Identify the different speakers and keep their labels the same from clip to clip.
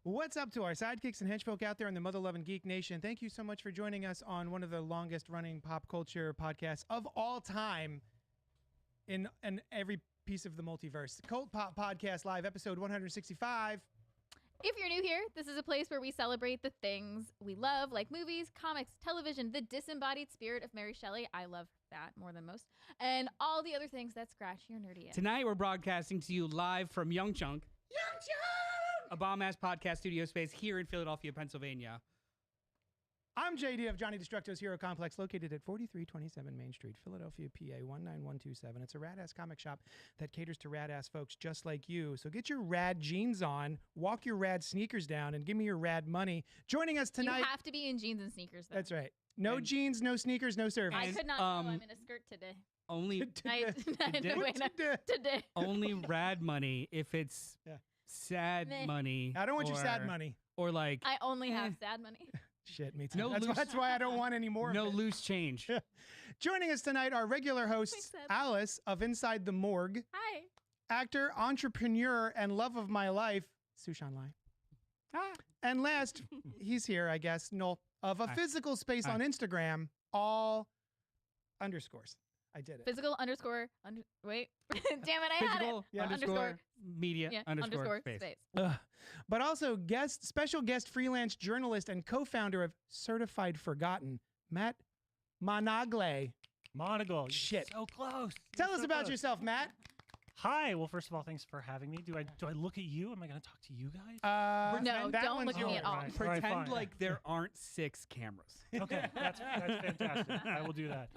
Speaker 1: What's up to our sidekicks and henchfolk out there in the mother-loving geek nation? Thank you so much for joining us on one of the longest-running pop culture podcasts of all time in every piece of the multiverse. CultPOP Podcast Live, episode 165.
Speaker 2: If you're new here, this is a place where we celebrate the things we love, like movies, comics, television, the disembodied spirit of Mary Shelley. I love that more than most. And all the other things that scratch your nerdy itch.
Speaker 3: Tonight, we're broadcasting to you live from Young Chunk, a bomb-ass podcast studio space here in Philadelphia, Pennsylvania.
Speaker 1: I'm JD of Johnny Destructo's Hero Complex, located at 4327 Main Street, Philadelphia, PA 19127. It's a rad-ass comic shop that caters to rad-ass folks just like you. So get your rad jeans on, walk your rad sneakers down, and give me your rad money. Joining us tonight...
Speaker 2: You have to be in jeans and sneakers, though.
Speaker 1: That's right. No jeans, no sneakers, no service.
Speaker 2: I could not know I'm in a skirt today.
Speaker 3: Only
Speaker 2: Today.
Speaker 3: Only rad money if it's sad money.
Speaker 1: I don't want your sad money.
Speaker 3: Or like...
Speaker 2: I only have sad money.
Speaker 1: Shit, me too. That's why I don't want any more.
Speaker 3: No loose change.
Speaker 1: Joining us tonight, our regular hosts, Alice of Inside the Morgue.
Speaker 2: Hi.
Speaker 1: Actor, entrepreneur, and love of my life, Sushan Lai.
Speaker 3: Hi.
Speaker 1: And last, he's here, I guess, Noel, of a physical space on Instagram, all underscores. I did it.
Speaker 2: Physical underscore, wait. Damn it, I had it.
Speaker 3: Underscore media underscore space.
Speaker 1: But also special guest freelance journalist and co-founder of Certified Forgotten, Matt Monagle.
Speaker 4: Monagle.
Speaker 1: Shit.
Speaker 4: So close.
Speaker 1: Tell us about yourself, Matt.
Speaker 4: Hi. Well, first of all, thanks for having me. Do I look at you? Am I going to talk to you guys?
Speaker 2: No, don't look at me at all.
Speaker 4: Right.
Speaker 3: Pretend like there aren't 6 cameras.
Speaker 4: Okay, that's fantastic. I will do that.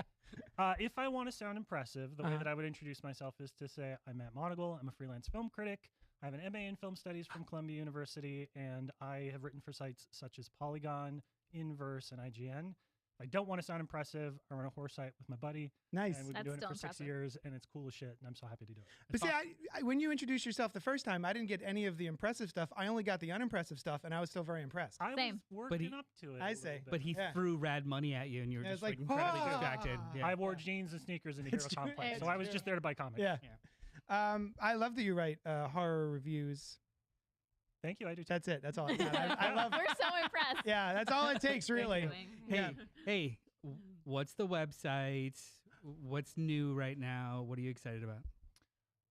Speaker 4: If I want to sound impressive, the way that I would introduce myself is to say, I'm Matt Monagle. I'm a freelance film critic. I have an MA in film studies from Columbia University, and I have written for sites such as Polygon, Inverse, and IGN. If I don't want to sound impressive, I run a horror site with my buddy.
Speaker 1: Nice.
Speaker 4: And we've been doing it for 6 years, and it's cool as shit, and I'm so happy to do it.
Speaker 1: But see, when you introduced yourself the first time, I didn't get any of the impressive stuff. I only got the unimpressive stuff, and I was still very impressed.
Speaker 4: I was working up to it.
Speaker 1: I say.
Speaker 3: But he threw rad money at you, and you were just like incredibly distracted.
Speaker 4: Yeah. I wore jeans and sneakers in the Hero Complex, so I was just there to buy comics.
Speaker 1: Yeah. I love that you write horror reviews.
Speaker 4: Thank you. I do too.
Speaker 1: That's it. That's all. I love.
Speaker 2: We're so impressed.
Speaker 1: Yeah, that's all it takes, really.
Speaker 3: Hey, what's the website? What's new right now? What are you excited about?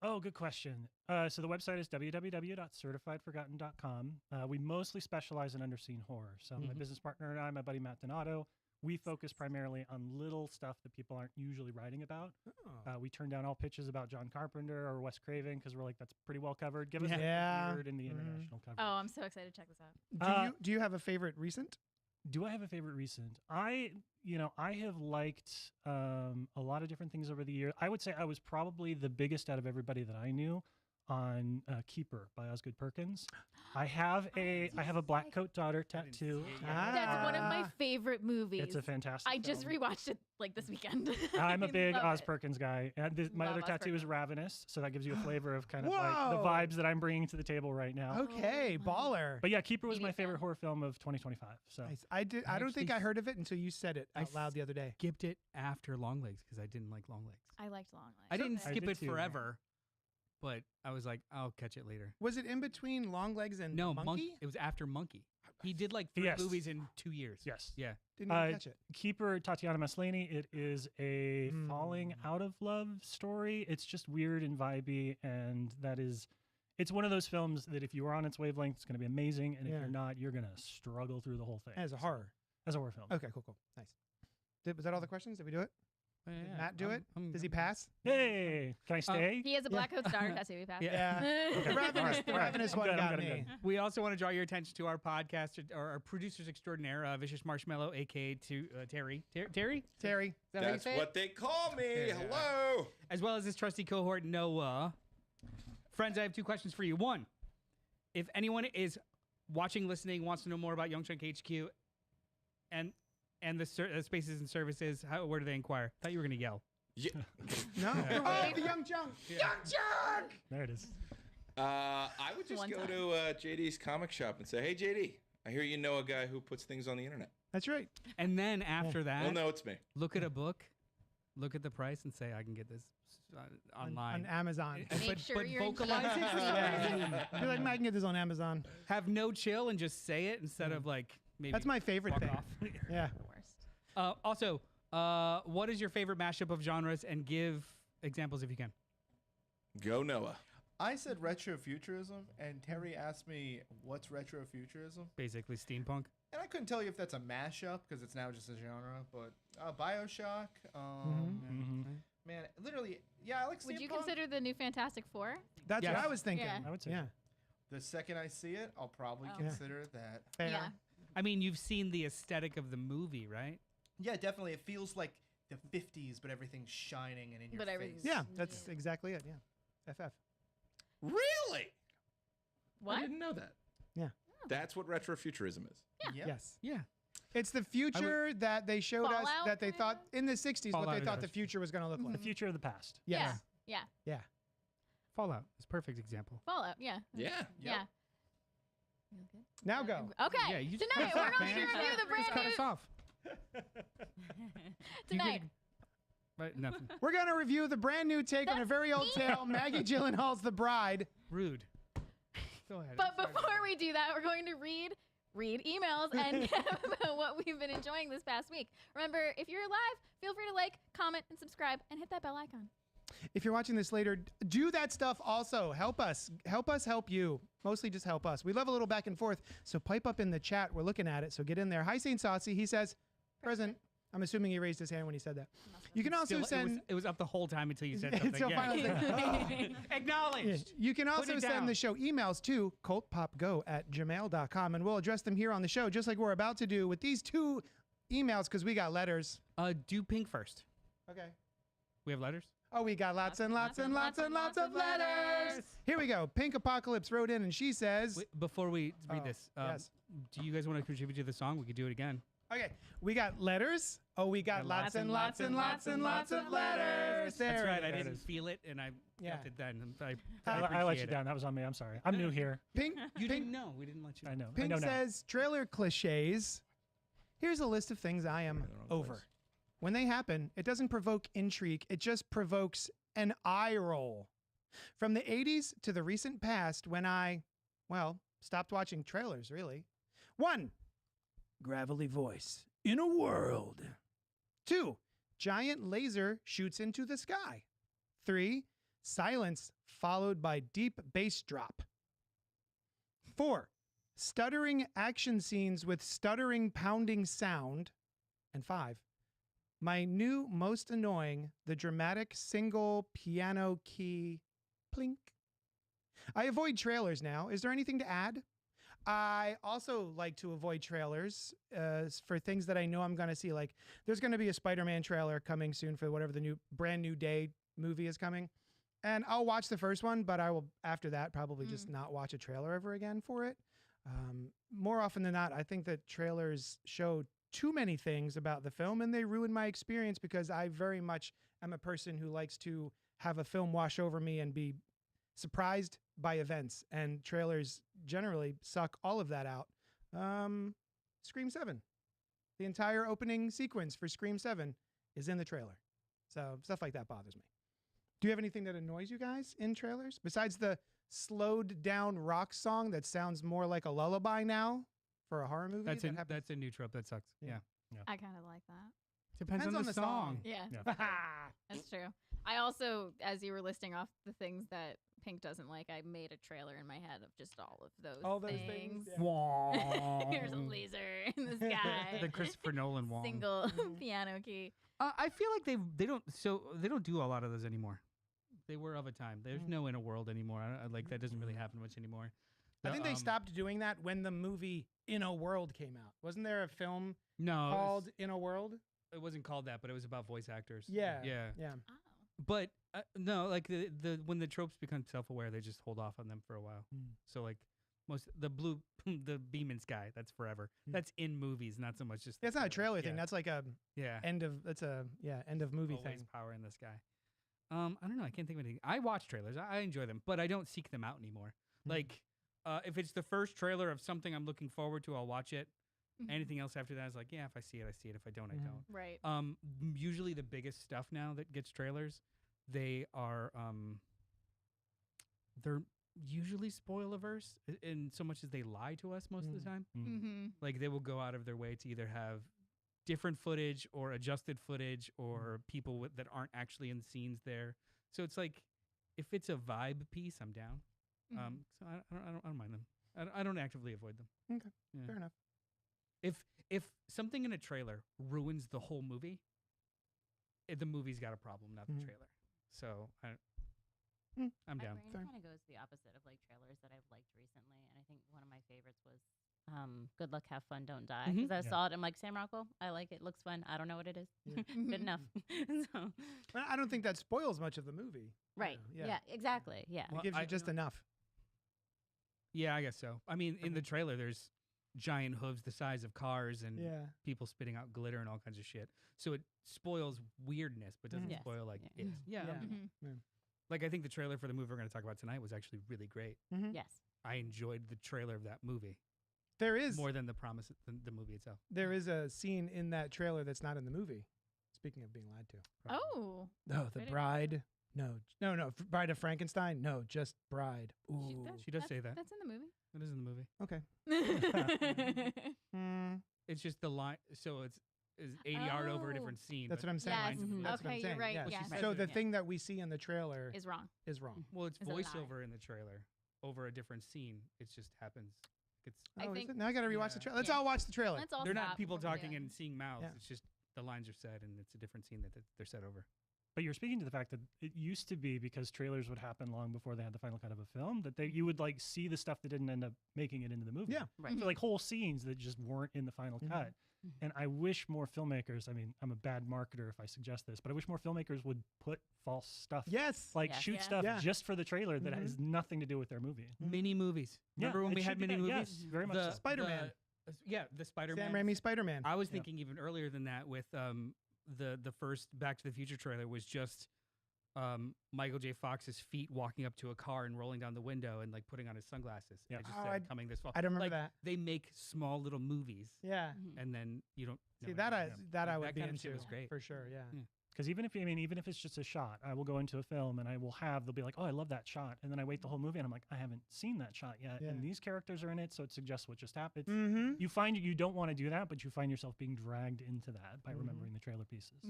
Speaker 4: Oh, good question. So the website is www.certifiedforgotten.com. We mostly specialize in underseen horror. So my business partner and I, my buddy Matt Monagle, we focus primarily on little stuff that people aren't usually writing about. We turn down all pitches about John Carpenter or Wes Craven because we're like, that's pretty well covered. Give us a weird in the international coverage.
Speaker 2: Oh, I'm so excited to check this out.
Speaker 1: Do you have a favorite recent?
Speaker 4: Do I have a favorite recent? I have liked a lot of different things over the years. I would say I was probably the biggest out of everybody that I knew on Keeper by Osgood Perkins. I have a Black Coat Daughter tattoo.
Speaker 2: That's one of my favorite movies.
Speaker 4: It's a fantastic
Speaker 2: I just rewatched it like this weekend.
Speaker 4: I'm a big Oz Perkins guy. And my other tattoo is Ravenous, so that gives you a flavor of kind of like the vibes that I'm bringing to the table right now.
Speaker 1: Okay, baller.
Speaker 4: But yeah, Keeper was my favorite horror film of 2025. So
Speaker 1: nice. I don't think I heard of it until you said it out loud the other day.
Speaker 3: Skipped it after Longlegs because I didn't like Longlegs.
Speaker 2: I liked Longlegs.
Speaker 3: I didn't skip it
Speaker 4: too.
Speaker 3: forever. But I was like, I'll catch it later.
Speaker 1: Was it in between Longlegs and Monkey?
Speaker 3: It was after Monkey. He did like 3 movies in 2 years.
Speaker 4: Yes.
Speaker 3: Yeah.
Speaker 1: Didn't even catch it.
Speaker 4: Keeper, Tatiana Maslany. It is a falling out of love story. It's just weird and vibey, and it's one of those films that if you are on its wavelength, it's going to be amazing, and if you're not, you're going to struggle through the whole thing.
Speaker 1: As a horror.
Speaker 4: As a horror film.
Speaker 1: Okay, cool. Nice. Was that all the questions? Did we do it? Did Matt do it? Does he pass?
Speaker 4: Hey, can I stay?
Speaker 2: He has a Black Coat Daughter tattoo. He passed.
Speaker 1: Yeah. The Ravenous one got me.
Speaker 3: We also want to draw your attention to our podcast, or our producers extraordinaire, Vicious Marshmallow, a.k.a. Terry. Terry?
Speaker 1: Terry.
Speaker 5: That's what they call me.
Speaker 3: Yeah.
Speaker 5: Hello.
Speaker 3: As well as his trusty cohort, Noah. Friends, I have 2 questions for you. 1, if anyone is watching, listening, wants to know more about Young Chunk HQ and the spaces and services, where do they inquire? I thought you were going to yell.
Speaker 5: Yeah.
Speaker 1: No. Oh, the Young Chunk. Yeah. Young Chunk.
Speaker 4: There it is.
Speaker 5: I would just go to JD's comic shop and say, hey, JD, I hear you know a guy who puts things on the internet.
Speaker 1: That's right.
Speaker 3: And then after that,
Speaker 5: Well, no, it's me.
Speaker 3: look at a book look at the price and say, I can get this online.
Speaker 1: on Amazon.
Speaker 2: Make sure you're
Speaker 3: vocalize it.
Speaker 1: Yeah. Be like, I can get this on Amazon.
Speaker 3: Have no chill and just say it instead of like maybe.
Speaker 1: That's my favorite
Speaker 3: walk
Speaker 1: thing.
Speaker 3: off.
Speaker 1: Yeah.
Speaker 2: The worst.
Speaker 3: Also, what is your favorite mashup of genres? And give examples if you can.
Speaker 5: Go Noah.
Speaker 6: I said retrofuturism, and Terry asked me, what's retrofuturism?
Speaker 3: Basically, steampunk.
Speaker 6: And I couldn't tell you if that's a mashup, because it's now just a genre, but Bioshock, man, literally, yeah, I like steampunk.
Speaker 2: Would you consider the new Fantastic Four?
Speaker 1: That's
Speaker 3: Yes.
Speaker 1: what I was thinking.
Speaker 2: Yeah.
Speaker 4: I would say
Speaker 1: Yeah.
Speaker 6: The second I see it, I'll probably
Speaker 2: Oh.
Speaker 6: consider that.
Speaker 1: Fair.
Speaker 2: Yeah.
Speaker 3: I mean, you've seen the aesthetic of the movie, right?
Speaker 6: Yeah, definitely. It feels like the 50s, but everything's shining and in your
Speaker 2: But
Speaker 6: face.
Speaker 2: everything's-
Speaker 1: Yeah, that's exactly it. Yeah. FF.
Speaker 5: Really? I
Speaker 2: What?
Speaker 5: didn't know that.
Speaker 1: Yeah.
Speaker 5: That's what retrofuturism is.
Speaker 6: Yeah.
Speaker 1: Yes.
Speaker 3: Yeah.
Speaker 1: It's the future that they showed us
Speaker 2: Fallout,
Speaker 1: that they
Speaker 2: kinda?
Speaker 1: thought in the 60s what
Speaker 3: Fallout
Speaker 1: they
Speaker 3: is
Speaker 1: thought the
Speaker 3: ours.
Speaker 1: future was going to look
Speaker 4: the
Speaker 1: like.
Speaker 4: future of the past.
Speaker 1: Yes.
Speaker 2: Yeah.
Speaker 1: Yeah.
Speaker 3: Fallout is a perfect example.
Speaker 2: Fallout. Yeah.
Speaker 5: Yeah.
Speaker 2: Yeah.
Speaker 1: Now go.
Speaker 2: Okay.
Speaker 3: Yeah, you
Speaker 2: Tonight
Speaker 3: just
Speaker 2: we're
Speaker 3: cut us
Speaker 2: going
Speaker 3: off,
Speaker 2: to
Speaker 3: man.
Speaker 2: review the
Speaker 3: Just cut
Speaker 2: brand
Speaker 3: us
Speaker 2: new.
Speaker 3: off.
Speaker 2: Tonight.
Speaker 3: But nothing.
Speaker 1: We're going to review the brand new take on a very old tale, Maggie Gyllenhaal's The Bride.
Speaker 3: Rude. Go ahead.
Speaker 2: But before we do that, we're going to read emails and about what we've been enjoying this past week. Remember, if you're live, feel free to like, comment, and subscribe, and hit that bell icon.
Speaker 1: If you're watching this later, do that stuff also. Help us. Help us help you. Mostly just help us. We love a little back and forth, so pipe up in the chat. We're looking at it, so get in there. Hi, St. Saucy. He says, present. I'm assuming he raised his hand when he said that. You can also
Speaker 3: Still,
Speaker 1: send...
Speaker 3: it was up the whole time until you said something.
Speaker 1: Until finally I was like,
Speaker 3: Acknowledged.
Speaker 1: You can also
Speaker 3: it
Speaker 1: send
Speaker 3: down.
Speaker 1: the show emails to cultpopgo@gmail.com, and we'll address them here on the show, just like we're about to do with these two emails, because we got letters.
Speaker 3: Do pink first.
Speaker 1: Okay.
Speaker 3: We have letters?
Speaker 1: Oh, we got lots and lots and lots and lots of letters. Here we go. Pink Apocalypse wrote in, and she says...
Speaker 3: Wait, before we read
Speaker 1: Oh,
Speaker 3: this,
Speaker 1: yes.
Speaker 3: do you guys want to contribute to the song? We could do it again.
Speaker 1: Okay, we got letters. Oh, we got lots and lots and lots and lots of letters. There
Speaker 3: That's right.
Speaker 1: it
Speaker 3: I
Speaker 1: is.
Speaker 3: didn't feel it, and I
Speaker 1: Yeah.
Speaker 3: felt it then. I
Speaker 4: I let
Speaker 3: appreciate
Speaker 4: you
Speaker 3: it.
Speaker 4: down. That was on me. I'm sorry. I'm new here.
Speaker 1: Pink,
Speaker 3: You
Speaker 1: Pink,
Speaker 3: didn't know. We didn't let you.
Speaker 4: I know. I
Speaker 1: Pink
Speaker 4: know now.
Speaker 1: says, trailer cliches. Here's a list of things I am
Speaker 5: in the wrong
Speaker 1: over.
Speaker 5: place.
Speaker 1: When they happen, it doesn't provoke intrigue. It just provokes an eye roll. From the 80s to the recent past when I, well, stopped watching trailers, really. 1. Gravelly voice in a world. 2. Giant laser shoots into the sky. 3. Silence followed by deep bass drop. 4. Stuttering action scenes with stuttering pounding sound. And 5. My new most annoying, the dramatic single piano key plink. I avoid trailers now. Is there anything to add? I also like to avoid trailers for things that I know I'm going to see. Like, there's going to be a Spider-Man trailer coming soon for whatever the new brand new day movie is coming. And I'll watch the first one, but I will, after that, probably just not watch a trailer ever again for it. More often than not, I think that trailers show too many things about the film and they ruin my experience because I very much am a person who likes to have a film wash over me and be surprised by events, and trailers generally suck all of that out. Scream 7. The entire opening sequence for Scream 7 is in the trailer. So stuff like that bothers me. Do you have anything that annoys you guys in trailers besides the slowed down rock song that sounds more like a lullaby now for a horror movie?
Speaker 3: That's
Speaker 1: that
Speaker 3: that's a new trope that sucks.
Speaker 1: Yeah.
Speaker 3: Yeah.
Speaker 2: I kind of like that.
Speaker 3: Depends on the song.
Speaker 2: Yeah,
Speaker 4: Yeah.
Speaker 2: that's true. I also, as you were listing off the things that Pink doesn't like, I made a trailer in my head of just all of those
Speaker 1: All those
Speaker 2: things.
Speaker 1: things, yeah.
Speaker 3: Wong.
Speaker 2: Here's a laser in the sky.
Speaker 3: The Christopher Nolan Wong.
Speaker 2: Single piano key.
Speaker 3: I feel like they don't do a lot of those anymore. They were of a time. There's no In a World anymore. Like that doesn't really happen much anymore.
Speaker 1: I think they stopped doing that when the movie In a World came out. Wasn't there a film
Speaker 3: No,
Speaker 1: called In a World?
Speaker 3: it wasn't called that, but it was about voice actors.
Speaker 1: Yeah.
Speaker 3: Yeah.
Speaker 1: Yeah.
Speaker 2: Oh.
Speaker 3: But no, like the when the tropes become self-aware, they just hold off on them for a while. So like most the Beeman Sky, that's forever. That's in movies, not so much just.
Speaker 1: It's not a trailer thing.
Speaker 3: Yeah.
Speaker 1: That's like a
Speaker 3: Yeah.
Speaker 1: end of end of movie
Speaker 3: Always
Speaker 1: thing.
Speaker 3: power in the sky. I don't know. I can't think of anything. I watch trailers. I enjoy them, but I don't seek them out anymore. Like if it's the first trailer of something I'm looking forward to, I'll watch it. Anything else after that is like, yeah, if I see it, I see it. If I don't, I don't.
Speaker 2: Right.
Speaker 3: Usually the biggest stuff now that gets trailers, they are they're usually spoiler-verse in so much as they lie to us most of the time.
Speaker 2: Mm-hmm.
Speaker 3: Like they will go out of their way to either have different footage or adjusted footage or people that aren't actually in scenes there. So it's like, if it's a vibe piece, I'm down. So I don't mind them. I don't actively avoid them.
Speaker 1: Okay, fair enough.
Speaker 3: If something in a trailer ruins the whole movie, the movie's got a problem, not the trailer. So I'm down.
Speaker 7: My brain kind of goes the opposite of like trailers that I've liked recently, and I think one of my favorites was Good Luck, Have Fun, Don't Die. Because I saw it, I'm like, Sam Rockwell, I like it, looks fun. I don't know what it is. Good enough. So,
Speaker 1: Well, I don't think that spoils much of the movie.
Speaker 7: right.
Speaker 1: Yeah.
Speaker 7: Yeah, exactly. Yeah.
Speaker 3: Well,
Speaker 1: It gives you just enough.
Speaker 3: Yeah, I guess so. I mean, in the trailer, there's giant hooves the size of cars and
Speaker 1: Yeah.
Speaker 3: people spitting out glitter and all kinds of shit. So it spoils weirdness, but doesn't
Speaker 7: Yes.
Speaker 3: spoil like
Speaker 7: Yeah.
Speaker 3: it. Yeah.
Speaker 1: Yeah.
Speaker 3: Like I think the trailer for the movie we're going to talk about tonight was actually really great.
Speaker 7: Yes.
Speaker 3: I enjoyed the trailer of that movie
Speaker 1: There is
Speaker 3: more than the promise the movie itself.
Speaker 1: there is a scene in that trailer that's not in the movie. Speaking of being lied to.
Speaker 2: Oh.
Speaker 1: No, the
Speaker 2: Really?
Speaker 1: bride. No. Bride of Frankenstein. No, just Bride. Ooh.
Speaker 3: She does say that.
Speaker 2: That's in the movie.
Speaker 3: It is in the movie.
Speaker 1: Okay. Mm,
Speaker 3: It's just the line. So it's 80 yard over a different scene.
Speaker 1: that's
Speaker 3: but
Speaker 1: what I'm saying.
Speaker 2: Yes.
Speaker 1: That's what I'm
Speaker 2: Okay, you're
Speaker 1: saying.
Speaker 2: right.
Speaker 1: Yes.
Speaker 2: Yes.
Speaker 3: Well, she
Speaker 1: So
Speaker 3: says
Speaker 1: the
Speaker 3: it.
Speaker 1: thing that we see in the trailer
Speaker 2: Is wrong.
Speaker 1: is wrong.
Speaker 3: Well, it's
Speaker 2: It's a lie.
Speaker 3: voiceover in the trailer over a different scene. It just happens. It's
Speaker 2: I
Speaker 1: Oh, is
Speaker 2: think-
Speaker 1: it? Now I got to rewatch the
Speaker 3: Yeah.
Speaker 1: trailer. Let's
Speaker 2: Yeah.
Speaker 1: all watch the trailer.
Speaker 2: Let's all
Speaker 3: they're
Speaker 2: stop
Speaker 3: not people
Speaker 2: what we're
Speaker 3: talking
Speaker 2: doing.
Speaker 3: and seeing mouths.
Speaker 1: Yeah.
Speaker 3: It's just the lines are said and it's a different scene that they're said over.
Speaker 4: But you're speaking to the fact that it used to be, because trailers would happen long before they had the final cut of a film, that you would like see the stuff that didn't end up making it into the movie.
Speaker 1: Yeah.
Speaker 7: Right.
Speaker 4: So like whole scenes that just weren't in the final cut. And I wish more filmmakers, I mean, I'm a bad marketer if I suggest this, but I wish more filmmakers would put false stuff,
Speaker 1: Yes.
Speaker 4: like
Speaker 7: Yes.
Speaker 4: shoot
Speaker 2: Yeah.
Speaker 4: stuff
Speaker 1: Yeah.
Speaker 4: just for the trailer that has nothing to do with their movie.
Speaker 3: Mini movies. Remember when
Speaker 4: it
Speaker 3: we
Speaker 4: should
Speaker 3: had
Speaker 4: be
Speaker 3: mini
Speaker 4: that.
Speaker 3: movies?
Speaker 4: Yes, very much
Speaker 3: The
Speaker 4: so.
Speaker 1: Spider-Man.
Speaker 3: The Spider-Man.
Speaker 1: Sam Raimi Spider-Man.
Speaker 3: I was thinking even earlier than that with the first Back to the Future trailer was just Michael J. Fox's feet walking up to a car and rolling down the window and like putting on his sunglasses.
Speaker 4: Yeah.
Speaker 3: I just
Speaker 1: Oh,
Speaker 3: said coming this fall.
Speaker 1: I don't remember
Speaker 3: Like,
Speaker 1: that.
Speaker 3: They make small little movies
Speaker 1: Yeah.
Speaker 3: and then you don't
Speaker 1: See
Speaker 3: know
Speaker 1: that
Speaker 3: anything.
Speaker 1: I
Speaker 3: Like,
Speaker 1: would
Speaker 3: that
Speaker 1: be
Speaker 3: kind of
Speaker 1: into.
Speaker 3: shit was great.
Speaker 1: For sure. Yeah.
Speaker 4: Because even if it's just a shot, I will go into a film and they'll be like, oh, I love that shot. And then I wait the whole movie and I'm like, I haven't seen that shot yet.
Speaker 1: Yeah.
Speaker 4: And these characters are in it, so it suggests what just happened.
Speaker 1: Mm-hmm.
Speaker 4: You find you don't want to do that, but you find yourself being dragged into that by remembering the trailer pieces.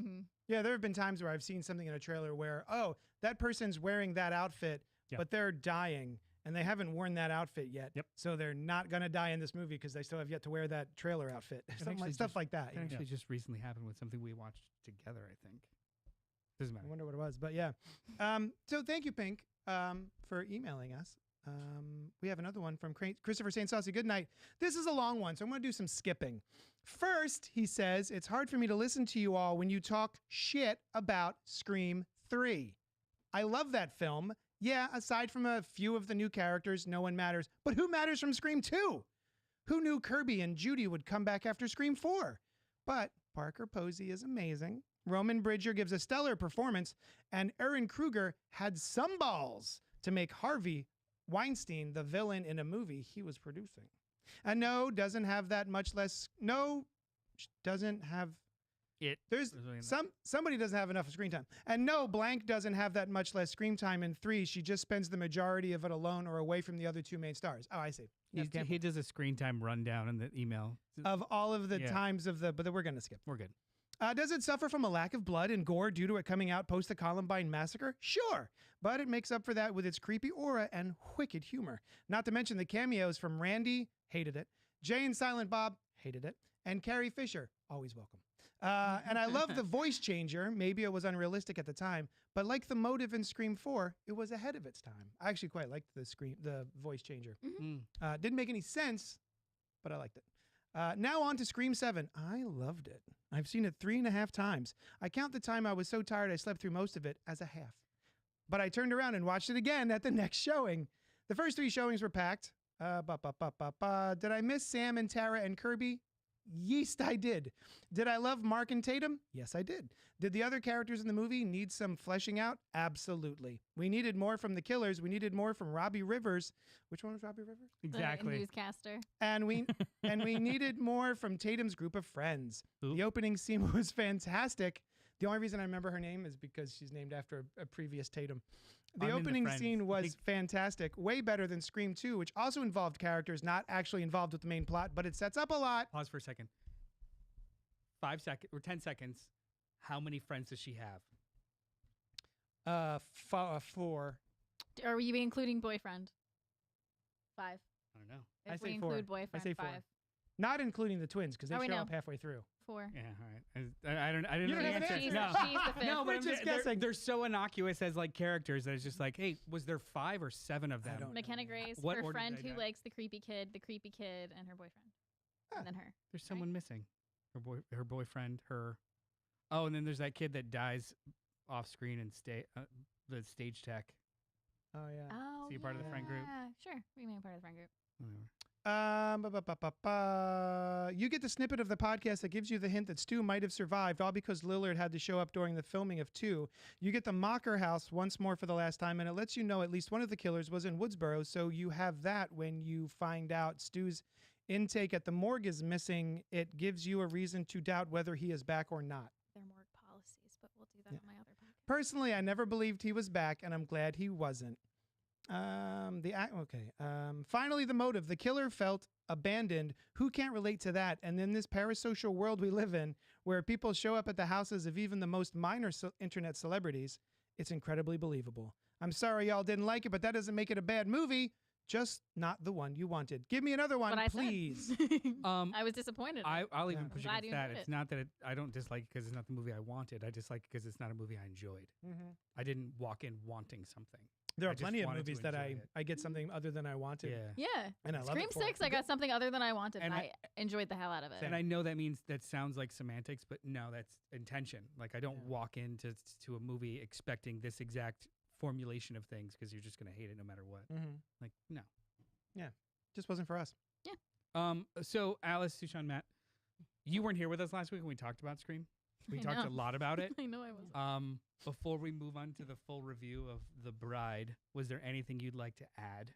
Speaker 1: Yeah, there have been times where I've seen something in a trailer where, oh, that person's wearing that outfit,
Speaker 4: Yeah.
Speaker 1: but they're dying and they haven't worn that outfit yet.
Speaker 4: Yep.
Speaker 1: So they're not going to die in this movie because they still have yet to wear that trailer outfit. Stuff like that.
Speaker 3: That
Speaker 1: you know.
Speaker 3: actually just recently happened with something we watched together, I think. Doesn't
Speaker 1: I
Speaker 3: matter.
Speaker 1: wonder what it was, but yeah. So thank you, Pink, for emailing us. We have another one from Christopher St. Saucy. Good night. This is a long one, so I'm going to do some skipping. First, he says, it's hard for me to listen to you all when you talk shit about Scream 3. I love that film. Yeah, aside from a few of the new characters, no one matters. But who matters from Scream 2? Who knew Kirby and Judy would come back after Scream 4? But Parker Posey is amazing. Roman Bridger gives a stellar performance, and Aaron Kruger had some balls to make Harvey Weinstein the villain in a movie he was producing. And doesn't have
Speaker 3: It.
Speaker 1: there's somebody doesn't have enough screen time. And no, blank doesn't have that much less screen time in 3. She just spends the majority of it alone or away from the other two main stars. Oh, I see.
Speaker 3: He does a screen time rundown in the email.
Speaker 1: Of all of the
Speaker 3: Yeah.
Speaker 1: times but we're going to skip.
Speaker 3: We're good.
Speaker 1: Does it suffer from a lack of blood and gore due to it coming out post the Columbine massacre? Sure, but it makes up for that with its creepy aura and wicked humor. Not to mention the cameos from Randy, hated it, Jay and Silent Bob, hated it, and Carrie Fisher, always welcome. And I love the voice changer. Maybe it was unrealistic at the time, but like the motive in Scream 4, it was ahead of its time. I actually quite liked the voice changer. Didn't make any sense, but I liked it. Now on to Scream 7. I loved it. I've seen it 3.5 times. I count the time I was so tired I slept through most of it as a half. But I turned around and watched it again at the next showing. The first 3 showings were packed. Did I miss Sam and Tara and Kirby? Yeast, I did. Did I love Mark and Tatum? Yes, I did. Did the other characters in the movie need some fleshing out? Absolutely. We needed more from the killers. We needed more from Robbie Rivers. Which one was Robbie Rivers?
Speaker 3: Exactly.
Speaker 2: The newscaster.
Speaker 1: And we needed more from Tatum's group of friends.
Speaker 3: Oop.
Speaker 1: The opening scene was fantastic. The only reason I remember her name is because she's named after a previous Tatum. The
Speaker 3: I'm into
Speaker 1: opening
Speaker 3: Friends.
Speaker 1: scene was fantastic, way better than Scream 2, which also involved characters not actually involved with the main plot, but it sets up a lot.
Speaker 3: Pause for a second. 5 seconds or 10 seconds. How many friends does she have?
Speaker 1: 4.
Speaker 2: Are we including boyfriend? 5.
Speaker 3: I don't know.
Speaker 2: If
Speaker 1: I
Speaker 2: we
Speaker 1: say 4.
Speaker 2: include boyfriend,
Speaker 1: I say 4.
Speaker 2: 5.
Speaker 1: Not including the twins, because they
Speaker 2: Oh, we
Speaker 1: show
Speaker 2: know.
Speaker 1: up halfway through.
Speaker 2: 4.
Speaker 3: Yeah, all right. I didn't
Speaker 1: You
Speaker 3: know
Speaker 1: don't
Speaker 3: the
Speaker 1: have an
Speaker 3: answer.
Speaker 1: answer.
Speaker 2: She's,
Speaker 3: No.
Speaker 2: she's the fifth.
Speaker 3: No, but
Speaker 1: We're
Speaker 3: I'm
Speaker 1: just
Speaker 3: they're-
Speaker 1: guessing.
Speaker 3: They're so innocuous as like characters that it's just like, hey, was there 5 or 7 of them?
Speaker 1: I don't
Speaker 2: McKenna Grace,
Speaker 3: What
Speaker 2: her
Speaker 3: order
Speaker 2: friend
Speaker 3: did they
Speaker 2: who
Speaker 3: die?
Speaker 2: likes the creepy kid, and her boyfriend.
Speaker 1: Huh.
Speaker 2: And then her.
Speaker 3: There's someone missing. Her boyfriend, her. Oh, and then there's that kid that dies off screen and the stage tech.
Speaker 1: Oh, yeah.
Speaker 2: Oh,
Speaker 3: you're part of the friend group?
Speaker 2: yeah, sure. We made part of the friend group.
Speaker 1: You get the snippet of the podcast that gives you the hint that Stu might have survived, all because Lillard had to show up during the filming of 2. You get the Mocker house once more for the last time, and it lets you know at least one of the killers was in Woodsboro, so you have that when you find out Stu's intake at the morgue is missing. It gives you a reason to doubt whether he is back or not.
Speaker 2: They're morgue policies, but we'll do that on my other podcast.
Speaker 1: Personally, I never believed he was back, and I'm glad he wasn't. Finally, the motive. The killer felt abandoned. Who can't relate to that? And in this parasocial world we live in, where people show up at the houses of even the most minor internet celebrities, it's incredibly believable. I'm sorry y'all didn't like it, but that doesn't make it a bad movie. Just not the one you wanted. Give me another one,
Speaker 2: What I
Speaker 1: please.
Speaker 2: said.
Speaker 3: Um,
Speaker 2: I was disappointed.
Speaker 3: I'll even
Speaker 1: Yeah.
Speaker 3: push
Speaker 2: Glad
Speaker 3: against
Speaker 2: you
Speaker 3: that.
Speaker 2: enjoyed
Speaker 3: It's
Speaker 2: it.
Speaker 3: not that I don't dislike it because it's not the movie I wanted. I dislike it because it's not a movie I enjoyed. I didn't walk in wanting something.
Speaker 1: There
Speaker 3: I
Speaker 1: are
Speaker 3: just
Speaker 1: plenty of
Speaker 3: wanted to
Speaker 1: movies that
Speaker 3: enjoy it.
Speaker 1: I get something other than I wanted.
Speaker 3: Yeah.
Speaker 2: yeah.
Speaker 1: And I love
Speaker 2: Scream
Speaker 1: it for it.
Speaker 2: 6, I got something other than I wanted, and
Speaker 3: And
Speaker 2: I enjoyed the hell out of it.
Speaker 3: And I know that means that sounds like semantics, but no, that's intention. Like I don't walk into a movie expecting this exact formulation of things because you're just gonna hate it no matter what. Like no.
Speaker 1: Just wasn't for us.
Speaker 3: So Alice, Sushan, Matt, you weren't here with us last week when we talked about Scream. We
Speaker 2: I
Speaker 3: talked
Speaker 2: know.
Speaker 3: a lot about it.
Speaker 2: I know I was.
Speaker 3: Before we move on to the full review of The Bride, was there anything you'd like to add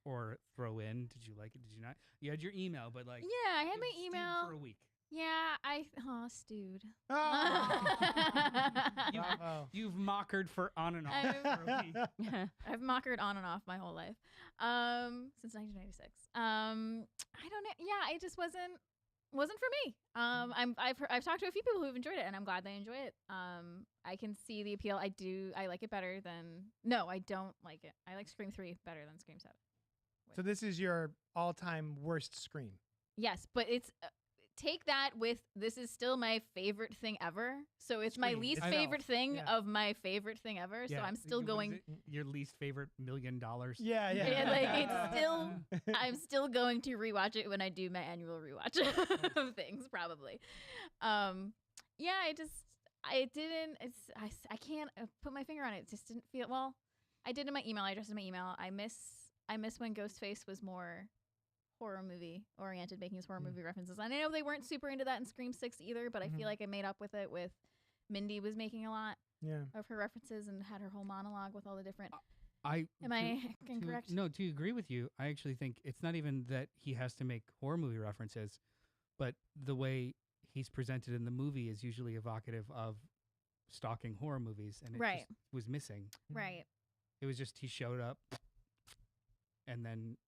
Speaker 3: or throw in? Did you like it? Did you not? You had your email, but like
Speaker 2: Yeah, I had
Speaker 3: it
Speaker 2: my
Speaker 3: was stewed
Speaker 2: email.
Speaker 3: for a week.
Speaker 2: Yeah, stewed.
Speaker 1: Bravo.
Speaker 3: You've mockered for on and off for a week.
Speaker 2: I've mockered on and off my whole life since 1996. I don't know. Yeah, it just wasn't for me. I've talked to a few people who've enjoyed it, and I'm glad they enjoy it. I can see the appeal. I like it better than. No, I don't like it. I like Scream 3 better than Scream 7.
Speaker 1: So this is your all-time worst Scream.
Speaker 2: Yes, but it's. Take that with this is still my favorite thing ever. So it's my
Speaker 1: Scream
Speaker 2: least
Speaker 1: itself.
Speaker 2: favorite thing
Speaker 1: Yeah.
Speaker 2: of my favorite thing ever. So I'm still
Speaker 3: What is
Speaker 2: going.
Speaker 3: it? Your least favorite $1 million.
Speaker 1: Yeah, yeah.
Speaker 2: Yeah, like it's still. I'm still going to rewatch it when I do my annual rewatch of things, probably. Yeah, I can't put my finger on it. It just didn't feel well. I did in my email. I addressed in my email. I miss when Ghostface was more horror movie oriented, making his horror movie references. And I know they weren't super into that in Scream 6 either, but I feel like I made up with it with Mindy was making a lot of her references and had her whole monologue with all the different. Am I incorrect?
Speaker 3: No, to agree with you, I actually think it's not even that he has to make horror movie references, but the way he's presented in the movie is usually evocative of stalking horror movies, and it
Speaker 2: Right.
Speaker 3: just was missing.
Speaker 2: Right.
Speaker 3: It was just he showed up, and then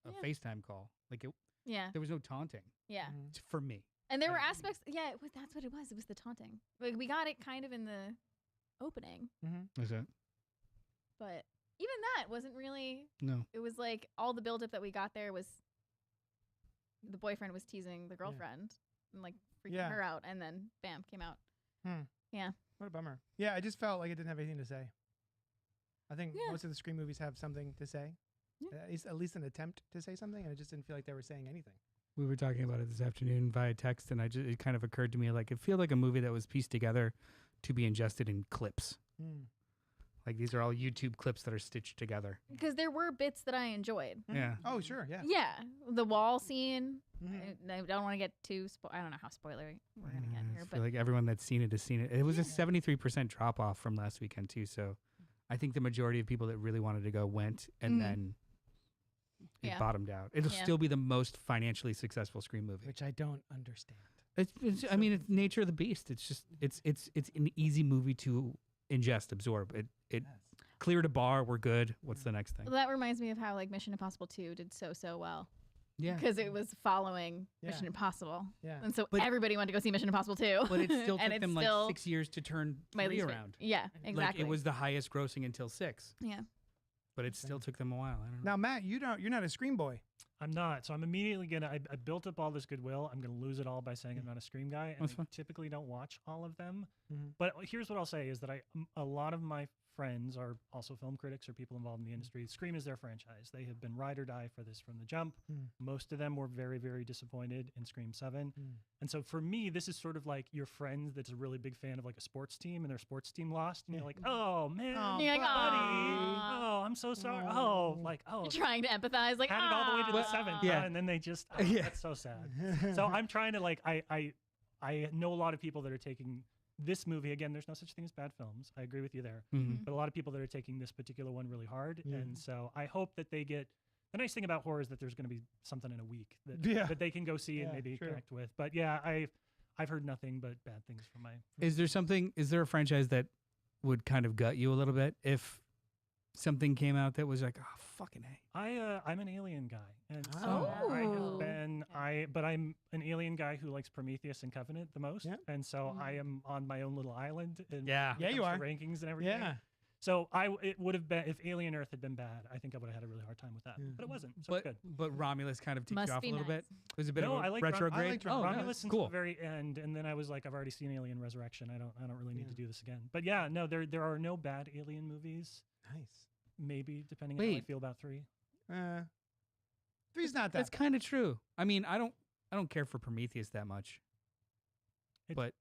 Speaker 3: a
Speaker 2: Yeah.
Speaker 3: FaceTime call. Like
Speaker 2: Yeah.
Speaker 3: there was no taunting
Speaker 2: Yeah.
Speaker 3: for me.
Speaker 2: And there were
Speaker 3: I-
Speaker 2: aspects. Yeah, that's what it was. It was the taunting. Like we got it kind of in the opening,
Speaker 3: Was that
Speaker 2: but even that wasn't really.
Speaker 3: no?
Speaker 2: It was like all the buildup that we got there was the boyfriend was teasing the girlfriend and like freaking
Speaker 1: Yeah.
Speaker 2: her out, and then bam, came out.
Speaker 1: What a bummer. Yeah, I just felt like it didn't have anything to say. I think
Speaker 2: Yeah.
Speaker 1: most of the Scream movies have something to say.
Speaker 2: Yeah.
Speaker 1: At least an attempt to say something, and it just didn't feel like they were saying anything.
Speaker 3: We were talking about it this afternoon via text, and it kind of occurred to me like it felt like a movie that was pieced together to be ingested in clips. Like these are all YouTube clips that are stitched together.
Speaker 2: Because there were bits that I enjoyed.
Speaker 3: Yeah.
Speaker 1: Oh, sure. Yeah.
Speaker 2: Yeah, the wall scene.
Speaker 1: Mhm.
Speaker 2: I don't want to get too. I don't know how spoilery we're gonna get here,
Speaker 3: I
Speaker 2: but
Speaker 3: feel like everyone that's seen it has seen it. It was a 73% drop off from last weekend too. So I think the majority of people that really wanted to go went, and then it
Speaker 2: Yeah.
Speaker 3: bottomed out. It'll
Speaker 2: Yeah.
Speaker 3: still be the most financially successful Scream movie.
Speaker 1: Which I don't understand.
Speaker 3: I mean, it's nature of the beast. It's just it's an easy movie to ingest, absorb. It cleared a bar. We're good. What's the next thing?
Speaker 2: Well, that reminds me of how like Mission Impossible 2 did so well
Speaker 3: Yeah.
Speaker 2: because it was following
Speaker 1: Yeah.
Speaker 2: Mission Impossible,
Speaker 1: Yeah.
Speaker 2: and so
Speaker 3: But-
Speaker 2: everybody went to go see Mission Impossible 2.
Speaker 3: But it still
Speaker 2: and
Speaker 3: took
Speaker 2: it's
Speaker 3: them
Speaker 2: still
Speaker 3: like 6 years to turn
Speaker 2: my
Speaker 3: 3
Speaker 2: least
Speaker 3: around.
Speaker 2: Yeah, exactly.
Speaker 3: Like it was the highest grossing until 6,
Speaker 2: Yeah.
Speaker 3: but it still took them a while. I don't know.
Speaker 1: Now, Matt, you're not a Scream boy.
Speaker 4: I'm not. So I'm immediately going to, I built up all this goodwill. I'm going to lose it all by saying I'm not a Scream guy. And
Speaker 3: That's
Speaker 4: I
Speaker 3: fine.
Speaker 4: typically don't watch all of them.
Speaker 1: Mhm.
Speaker 4: But here's what I'll say is that a lot of my friends are also film critics or people involved in the industry. Scream is their franchise. They have been ride or die for this from the jump. Most of them were very, very disappointed in Scream 7. And so for me, this is sort of like your friend that's a really big fan of like a sports team and their sports team lost. And you're like, oh, man,
Speaker 1: Oh,
Speaker 2: You're like,
Speaker 4: buddy.
Speaker 2: "Aw."
Speaker 4: Oh, I'm so sorry. Oh, like, oh,
Speaker 2: Trying to empathize, like
Speaker 4: had it all the way to the
Speaker 2: "Ah."
Speaker 4: 7th.
Speaker 3: Yeah.
Speaker 4: And then they just,
Speaker 3: Yeah.
Speaker 4: that's so sad. So I'm trying to like, I know a lot of people that are taking this movie, again, there's no such thing as bad films. I agree with you there.
Speaker 3: Mhm.
Speaker 4: But a lot of people that are taking this particular one really hard.
Speaker 1: Yeah.
Speaker 4: And so I hope that they get, the nice thing about horror is that there's going to be something in a week that,
Speaker 1: Yeah.
Speaker 4: that they can go see and
Speaker 1: Yeah,
Speaker 4: maybe
Speaker 1: true.
Speaker 4: connect with. But yeah, I've heard nothing but bad things from my.
Speaker 3: Is there a franchise that would kind of gut you a little bit if something came out that was like, oh, fucking A?
Speaker 4: I'm an Alien guy, and so
Speaker 1: Oh.
Speaker 4: I
Speaker 2: Oh.
Speaker 4: have been but I'm an Alien guy who likes Prometheus and Covenant the most,
Speaker 1: Yeah.
Speaker 4: and so I am on my own little island. And
Speaker 3: Yeah.
Speaker 4: when it
Speaker 1: Yeah, you
Speaker 4: comes to
Speaker 1: are.
Speaker 4: rankings and everything.
Speaker 1: Yeah.
Speaker 4: So it would have been if Alien Earth had been bad, I think I would have had a really hard time with that,
Speaker 1: Yeah.
Speaker 4: but it wasn't. So it's
Speaker 3: But
Speaker 4: good.
Speaker 3: Romulus kind of ticked
Speaker 2: Must
Speaker 3: you off a
Speaker 2: be
Speaker 3: little
Speaker 2: nice.
Speaker 3: bit. It was a bit
Speaker 4: No,
Speaker 3: of
Speaker 4: I
Speaker 3: a
Speaker 4: like
Speaker 3: retrograde.
Speaker 1: liked
Speaker 3: Oh,
Speaker 1: Romulus.
Speaker 4: Romulus
Speaker 3: no.
Speaker 4: until
Speaker 3: Cool.
Speaker 4: the very end, and then I was like, I've already seen Alien Resurrection. I don't really need
Speaker 1: Yeah.
Speaker 4: to do this again. But yeah, no, there are no bad Alien movies.
Speaker 1: Nice.
Speaker 4: Maybe depending on how I
Speaker 3: Wait.
Speaker 4: feel about 3.
Speaker 1: Three's not that.
Speaker 3: That's kind of true. I mean, I don't care for Prometheus that much.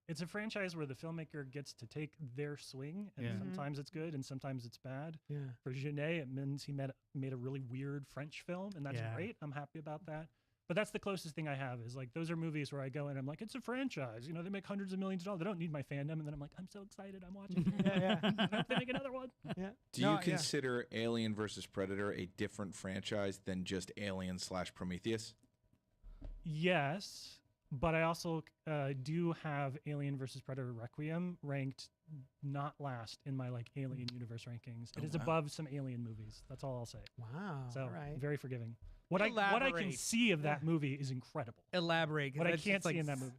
Speaker 4: It's a franchise where the filmmaker gets to take their swing, and
Speaker 3: Yeah.
Speaker 2: Mhm.
Speaker 4: sometimes it's good and sometimes it's bad.
Speaker 1: Yeah.
Speaker 4: For Genet, it means he made a really weird French film, and that's
Speaker 3: Yeah.
Speaker 4: great. I'm happy about that. But that's the closest thing I have is like those are movies where I go and I'm like, it's a franchise. You know, they make hundreds of millions of dollars. They don't need my fandom, and then I'm like, I'm so excited. I'm watching. it.
Speaker 1: Yeah, yeah.
Speaker 4: I hope they make another one.
Speaker 1: Yeah.
Speaker 5: Do
Speaker 1: No,
Speaker 5: you
Speaker 1: yeah.
Speaker 5: consider Alien versus Predator a different franchise than just Alien / Prometheus?
Speaker 4: Yes, but I also do have Alien versus Predator Requiem ranked not last in my like Alien universe rankings. It is
Speaker 5: wow.
Speaker 4: above some Alien movies. That's all I'll say.
Speaker 1: Wow.
Speaker 4: So
Speaker 1: all right.
Speaker 4: very forgiving. What I can
Speaker 3: Elaborate.
Speaker 4: see of that movie is incredible.
Speaker 3: Elaborate. 'cause
Speaker 4: What I
Speaker 3: that's
Speaker 4: can't
Speaker 3: just, like,
Speaker 4: see in that movie.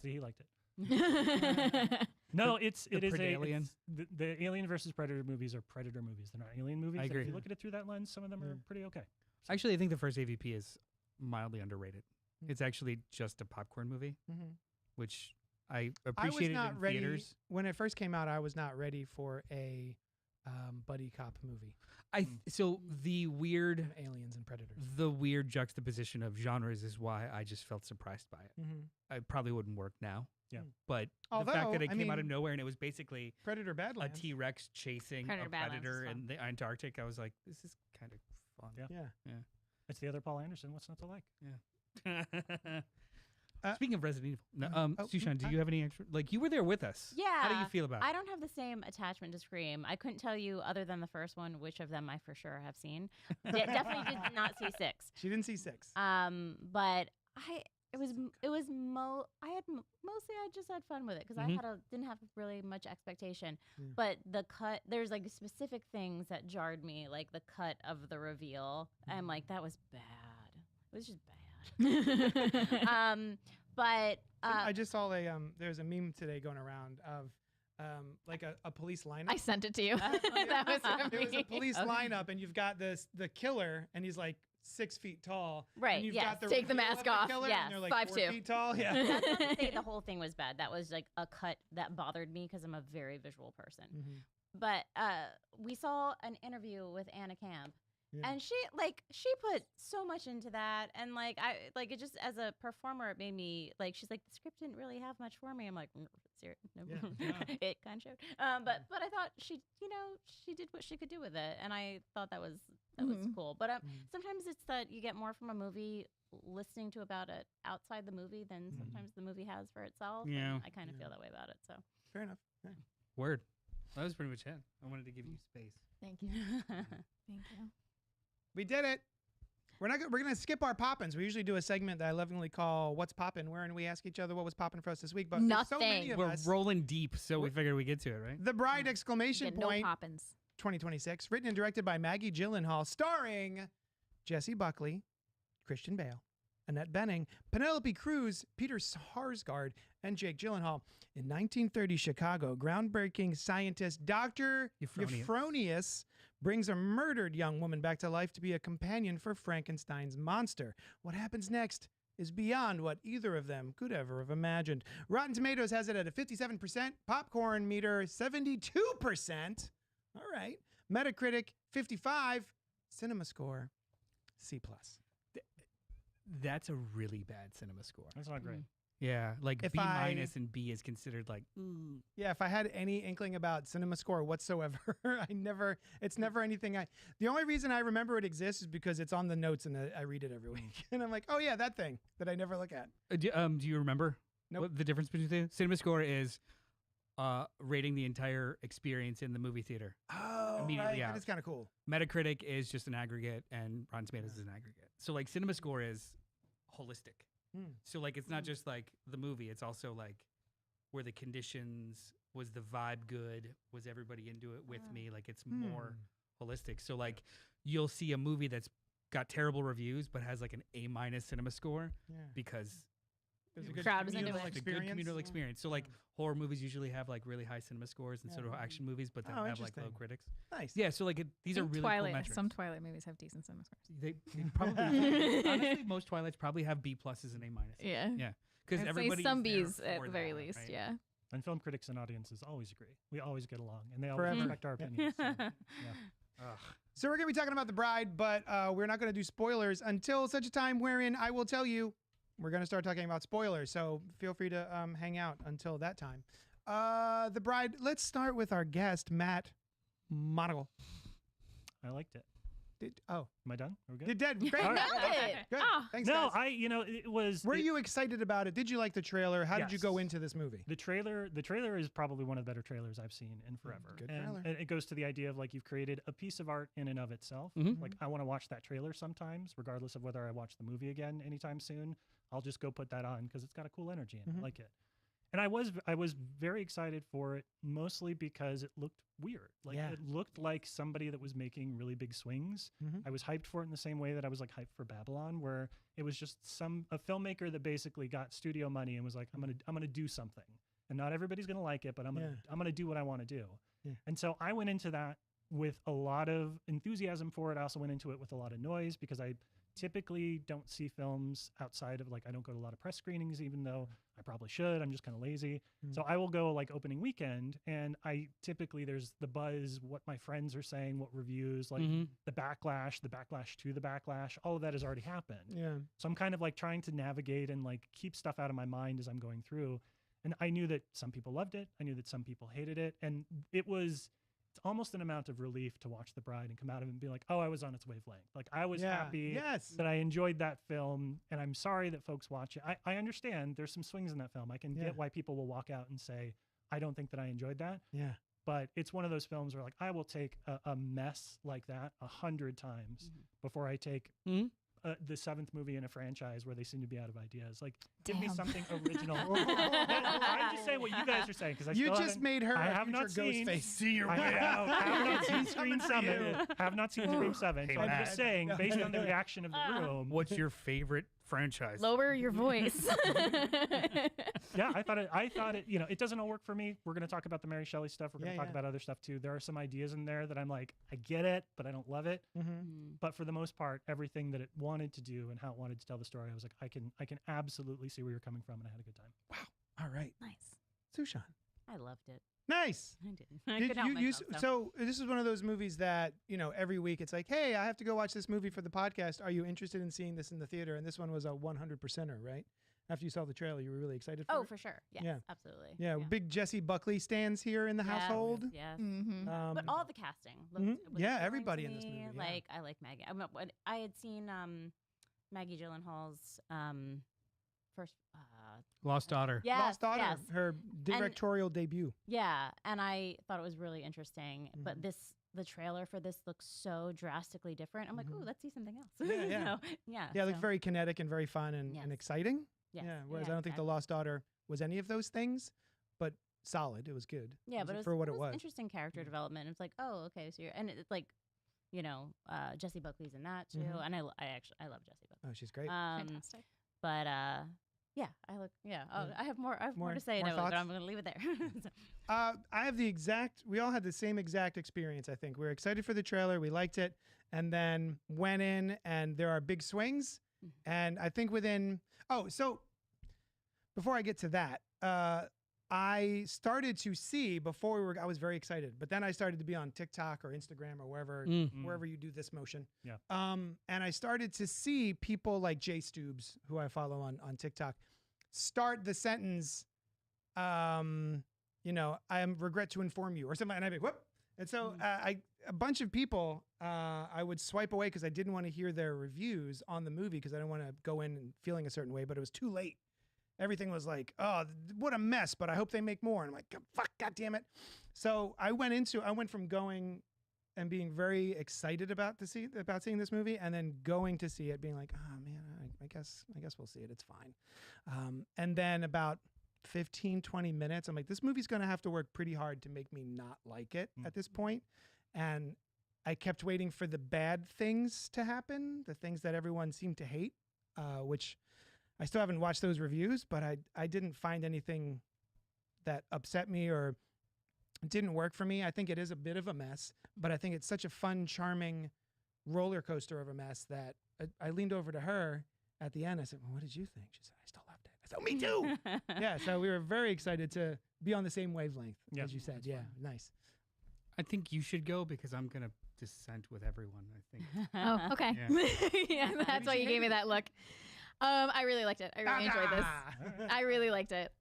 Speaker 4: See, he liked it. No, it is
Speaker 3: Predalien?
Speaker 4: the Alien versus Predator movies are Predator movies. They're not Alien movies.
Speaker 3: I
Speaker 4: And
Speaker 3: agree.
Speaker 4: If you look at it through that lens, some of them are
Speaker 1: Yeah.
Speaker 4: pretty okay.
Speaker 3: Actually, I think the first AVP is mildly underrated.
Speaker 1: Mm.
Speaker 3: It's actually just a popcorn movie,
Speaker 1: Mhm.
Speaker 3: which I
Speaker 1: I was
Speaker 3: appreciated
Speaker 1: not
Speaker 3: in
Speaker 1: ready
Speaker 3: theaters.
Speaker 1: when it first came out. I was not ready for a buddy cop movie.
Speaker 3: So the weird
Speaker 1: Aliens and Predators.
Speaker 3: juxtaposition of genres is why I just felt surprised by it.
Speaker 1: Mm-hmm.
Speaker 3: It probably wouldn't work now.
Speaker 4: Yeah.
Speaker 3: But
Speaker 1: Although,
Speaker 3: the fact that it
Speaker 1: I
Speaker 3: came out of
Speaker 1: mean,
Speaker 3: nowhere and it was basically
Speaker 1: Predator
Speaker 3: a
Speaker 1: Badlands.
Speaker 3: T-Rex chasing
Speaker 2: Predator
Speaker 3: a
Speaker 2: Badlands
Speaker 3: predator
Speaker 2: was
Speaker 3: in the Antarctic, I was like, this is kind of fun.
Speaker 4: Yeah.
Speaker 1: Yeah.
Speaker 4: It's the other Paul Anderson. What's not to like?
Speaker 3: Speaking of Resident Evil, no,
Speaker 1: oh,
Speaker 3: Sushan, do you have any extra? Like, you were there with us.
Speaker 7: Yeah.
Speaker 3: How do you feel about
Speaker 7: I
Speaker 3: it?
Speaker 7: don't have the same attachment to Scream. I couldn't tell you, other than the first one, which of them I for sure have seen. Definitely did not see 6.
Speaker 1: She didn't see 6.
Speaker 7: But mostly I just had fun with it because
Speaker 3: Mhm.
Speaker 7: I didn't have really much expectation.
Speaker 1: Yeah.
Speaker 7: But the cut, there's like specific things that jarred me, like the cut of the reveal. I'm like, that was bad. It was just bad. But
Speaker 1: I just saw there's a meme today going around of like a police lineup.
Speaker 2: I sent it to you. That was from
Speaker 1: There was a
Speaker 2: me.
Speaker 1: police
Speaker 7: Okay.
Speaker 1: lineup, and you've got the killer, and he's like 6 feet tall.
Speaker 7: Right,
Speaker 1: And you've
Speaker 7: yes.
Speaker 1: got the
Speaker 2: Take the
Speaker 1: reveal
Speaker 2: mask
Speaker 1: of the
Speaker 2: off.
Speaker 1: Killer,
Speaker 7: Yes.
Speaker 1: And they're like
Speaker 2: 5'2".
Speaker 1: 4 feet tall. Yeah.
Speaker 7: that's not to say the whole thing was bad. That was like a cut that bothered me because I'm a very visual person.
Speaker 1: Mhm.
Speaker 7: But we saw an interview with Anna Camp,
Speaker 1: Yeah.
Speaker 7: And she put so much into that, and like I like it just as a performer, it made me like. She's like, the script didn't really have much for me. I'm like, serious? No, it kind of showed. But I thought she did what she could do with it, and I thought that was cool. But sometimes it's that you get more from a movie listening to about it outside the movie than sometimes the movie has for itself.
Speaker 3: Yeah,
Speaker 7: and I kind of feel that way about it. So
Speaker 1: Fair enough. Yeah.
Speaker 3: Word. That was pretty much it. I wanted to give you space.
Speaker 2: Thank you. Thank you.
Speaker 1: We did it. We're gonna skip our poppins. We usually do a segment that I lovingly call "What's Poppin'," wherein we ask each other what was poppin' for us this week. But there's so many of
Speaker 3: We're
Speaker 1: us.
Speaker 3: rolling deep, so we figured we get to it, right?
Speaker 1: The Bride exclamation
Speaker 2: Get
Speaker 1: point
Speaker 2: no poppins.
Speaker 1: 2026, written and directed by Maggie Gyllenhaal, starring Jessie Buckley, Christian Bale, Annette Bening, Penelope Cruz, Peter Sarsgaard, and Jake Gyllenhaal. In 1930 Chicago, groundbreaking scientist Dr. Euphronius brings a murdered young woman back to life to be a companion for Frankenstein's monster. What happens next is beyond what either of them could ever have imagined. Rotten Tomatoes has it at a 57%, popcorn meter 72%. All right. Metacritic 55, cinema score C+.
Speaker 3: That's a really bad cinema score.
Speaker 4: That's not great.
Speaker 3: Yeah, like
Speaker 1: If
Speaker 3: B-
Speaker 1: I-
Speaker 3: and B is considered like,
Speaker 1: Yeah, if I had any inkling about cinema score whatsoever, it's never anything the only reason I remember it exists is because it's on the notes and I read it every week. And I'm like, oh yeah, that thing that I never look at.
Speaker 3: do you remember
Speaker 1: Nope.
Speaker 3: what the difference between the two? Cinema score is rating the entire experience in the movie theater.
Speaker 1: Oh,
Speaker 3: Immediately
Speaker 1: right.
Speaker 3: out.
Speaker 1: That is kind of cool.
Speaker 3: Metacritic is just an aggregate, and Rotten Tomatoes is an aggregate. So like cinema score is holistic. So like it's not just like the movie, it's also like were the conditions, was the vibe good, was everybody into it with me? Like it's more holistic. So like you'll see a movie that's got terrible reviews but has like an A- cinema score because
Speaker 1: There's a
Speaker 3: it
Speaker 1: good
Speaker 2: crowd was into
Speaker 1: communal
Speaker 2: it.
Speaker 3: it's a good communal experience. So like horror movies usually have like really high cinema scores and sort of action movies, but then
Speaker 1: Oh,
Speaker 3: have like low
Speaker 1: interesting.
Speaker 3: critics.
Speaker 1: Nice.
Speaker 3: Yeah, so like these are really
Speaker 2: Twilight.
Speaker 3: cool metrics.
Speaker 2: Some Twilight movies have decent cinema scores.
Speaker 3: They probably honestly most Twilights probably have B pluses and A minuses.
Speaker 2: Yeah.
Speaker 3: Yeah, because
Speaker 2: I'd say
Speaker 3: everybody
Speaker 2: some Bs at the very least.
Speaker 3: Right?
Speaker 2: Yeah.
Speaker 4: And film critics and audiences always agree. We always get along, and they always
Speaker 1: Forever.
Speaker 4: respect our opinions. So, yeah.
Speaker 1: So we're going to be talking about The Bride, but we're not going to do spoilers until such a time wherein I will tell you we're going to start talking about spoilers. So feel free to hang out until that time. The Bride, let's start with our guest, Matt Monagle.
Speaker 4: I liked it.
Speaker 1: Am
Speaker 4: I done? Are we good?
Speaker 1: You did. Great.
Speaker 4: All right.
Speaker 2: Nailed it.
Speaker 1: Good.
Speaker 2: Ah.
Speaker 1: Thanks,
Speaker 4: No,
Speaker 1: guys.
Speaker 4: it was.
Speaker 1: Were you excited about it? Did you like the trailer? How did you go
Speaker 4: Yes.
Speaker 1: into this movie?
Speaker 4: The trailer is probably one of the better trailers I've seen in forever.
Speaker 1: Good
Speaker 4: and,
Speaker 1: trailer.
Speaker 4: and it goes to the idea of like you've created a piece of art in and of itself. Like I want to watch that trailer sometimes, regardless of whether I watch the movie again anytime soon. I'll just go put that on because it's got a cool energy and I like it. And I was very excited for it, mostly because it looked weird. Like it looked like somebody that was making really big swings. I was hyped for it in the same way that I was like hyped for Babylon, where it was just a filmmaker that basically got studio money and was like, I'm gonna do something. And not everybody's gonna like it, but I'm gonna do what I want to do. Yeah. And so I went into that with a lot of enthusiasm for it. I also went into it with a lot of noise because I typically don't see films outside of I don't go to a lot of press screenings, even though I probably should. I'm just kind of lazy. So I will go like opening weekend, and I typically there's the buzz, what my friends are saying, what reviews, like the backlash to the backlash, all of that has already happened.
Speaker 1: Yeah.
Speaker 4: So I'm kind of like trying to navigate and like keep stuff out of my mind as I'm going through. And I knew that some people loved it. I knew that some people hated it. And it's almost an amount of relief to watch The Bride and come out of it and be like, oh, I was on its wavelength. Like I was happy that I enjoyed that film, and I'm sorry that folks watch it. I understand there's some swings in that film. I can get why people will walk out and say, I don't think that I enjoyed that.
Speaker 1: Yeah.
Speaker 4: But it's one of those films where like I will take a mess like that 100 times before I take the 7th movie in a franchise where they seem to be out of ideas. Like, give me something original. I just say what you guys are saying because
Speaker 1: You just made her
Speaker 4: I
Speaker 1: a
Speaker 4: have not
Speaker 1: future
Speaker 4: seen.
Speaker 1: Ghostface. See your
Speaker 4: I
Speaker 1: way out.
Speaker 4: have not seen Scream 7. Have not seen Scream 7. So I'm
Speaker 1: Matt.
Speaker 4: just saying, based on the reaction of the room.
Speaker 3: What's your favorite franchise?
Speaker 2: Lower your voice.
Speaker 4: Yeah, I thought it, it doesn't all work for me. We're going to talk about the Mary Shelley stuff. We're going to talk about other stuff too. There are some ideas in there that I'm like, I get it, but I don't love it. But for the most part, everything that it wanted to do and how it wanted to tell the story, I was like, I can absolutely see where you're coming from, and I had a good time.
Speaker 1: Wow. All right.
Speaker 2: Nice.
Speaker 1: Sushan.
Speaker 7: I loved it.
Speaker 1: Nice.
Speaker 7: I did. I couldn't help myself.
Speaker 1: So this is one of those movies that, every week it's like, hey, I have to go watch this movie for the podcast. Are you interested in seeing this in the theater? And this one was a 100%er, right? After you saw the trailer, you were really excited for it?
Speaker 7: Oh, for sure. Yes,
Speaker 1: Yeah.
Speaker 7: absolutely.
Speaker 1: Yeah, big Jesse Buckley stands here in the household.
Speaker 7: Yes.
Speaker 2: Mm-hmm.
Speaker 7: But all the casting. Was
Speaker 1: Yeah,
Speaker 7: appealing
Speaker 1: everybody
Speaker 7: to
Speaker 1: in this
Speaker 7: me.
Speaker 1: movie, yeah.
Speaker 7: Like, I like Maggie. I had seen Maggie Gyllenhaal's first.
Speaker 3: Lost Daughter.
Speaker 7: Yes,
Speaker 1: Lost Daughter,
Speaker 7: yes.
Speaker 1: her directorial debut.
Speaker 7: Yeah, and I thought it was really interesting.
Speaker 1: Mm-hmm.
Speaker 7: But the trailer for this looks so drastically different. I'm like, ooh, let's see something else.
Speaker 1: Yeah, yeah.
Speaker 7: Yeah,
Speaker 1: It looked very kinetic and very fun and
Speaker 7: Yes.
Speaker 1: exciting.
Speaker 7: Yes,
Speaker 1: Yeah, whereas
Speaker 7: yeah,
Speaker 1: I don't think The
Speaker 7: exactly.
Speaker 1: Lost Daughter was any of those things, but solid. It was good.
Speaker 7: Yeah, but it was,
Speaker 1: for what it was.
Speaker 7: interesting character development. It's like, oh, okay, so and it's like, Jessie Buckley's in that too,
Speaker 1: Mhm.
Speaker 7: and I love Jessie Buckley.
Speaker 1: Oh, she's great.
Speaker 2: Fantastic.
Speaker 7: But yeah, I have more to say
Speaker 1: more
Speaker 7: now, but
Speaker 1: thoughts?
Speaker 7: I'm going to leave it there. So-
Speaker 1: I have we all had the same exact experience, I think. We were excited for the trailer. We liked it. And then went in, and there are big swings. And I think so before I get to that, I started to see I was very excited, but then I started to be on TikTok or Instagram or wherever you do this motion.
Speaker 4: Yeah.
Speaker 1: And I started to see people like Jay Stoobs, who I follow on TikTok, start the sentence, I regret to inform you or something. And I'd be, whoop. And so a bunch of people, I would swipe away because I didn't want to hear their reviews on the movie because I didn't want to go in and feeling a certain way, but it was too late. Everything was like, oh, what a mess, but I hope they make more. And I'm like, fuck, God damn it. So I went from going and being very excited about seeing this movie and then going to see it being like, oh man, I guess we'll see it. It's fine. And then about 15, 20 minutes, I'm like, this movie's going to have to work pretty hard to make me not like it at this point. And I kept waiting for the bad things to happen, the things that everyone seemed to hate, which I still haven't watched those reviews, but I didn't find anything that upset me or didn't work for me. I think it is a bit of a mess, but I think it's such a fun, charming roller coaster of a mess that I leaned over to her at the end. I said, well, what did you think? She said, I still loved it. I said, oh, me too. Yeah, so we were very excited to be on the same wavelength, as you said. Yeah, nice.
Speaker 3: I think you should go because I'm going to dissent with everyone, I think.
Speaker 2: Oh, okay. Yeah, that's why you gave me that look. I really liked it. I really enjoyed this. I really liked it.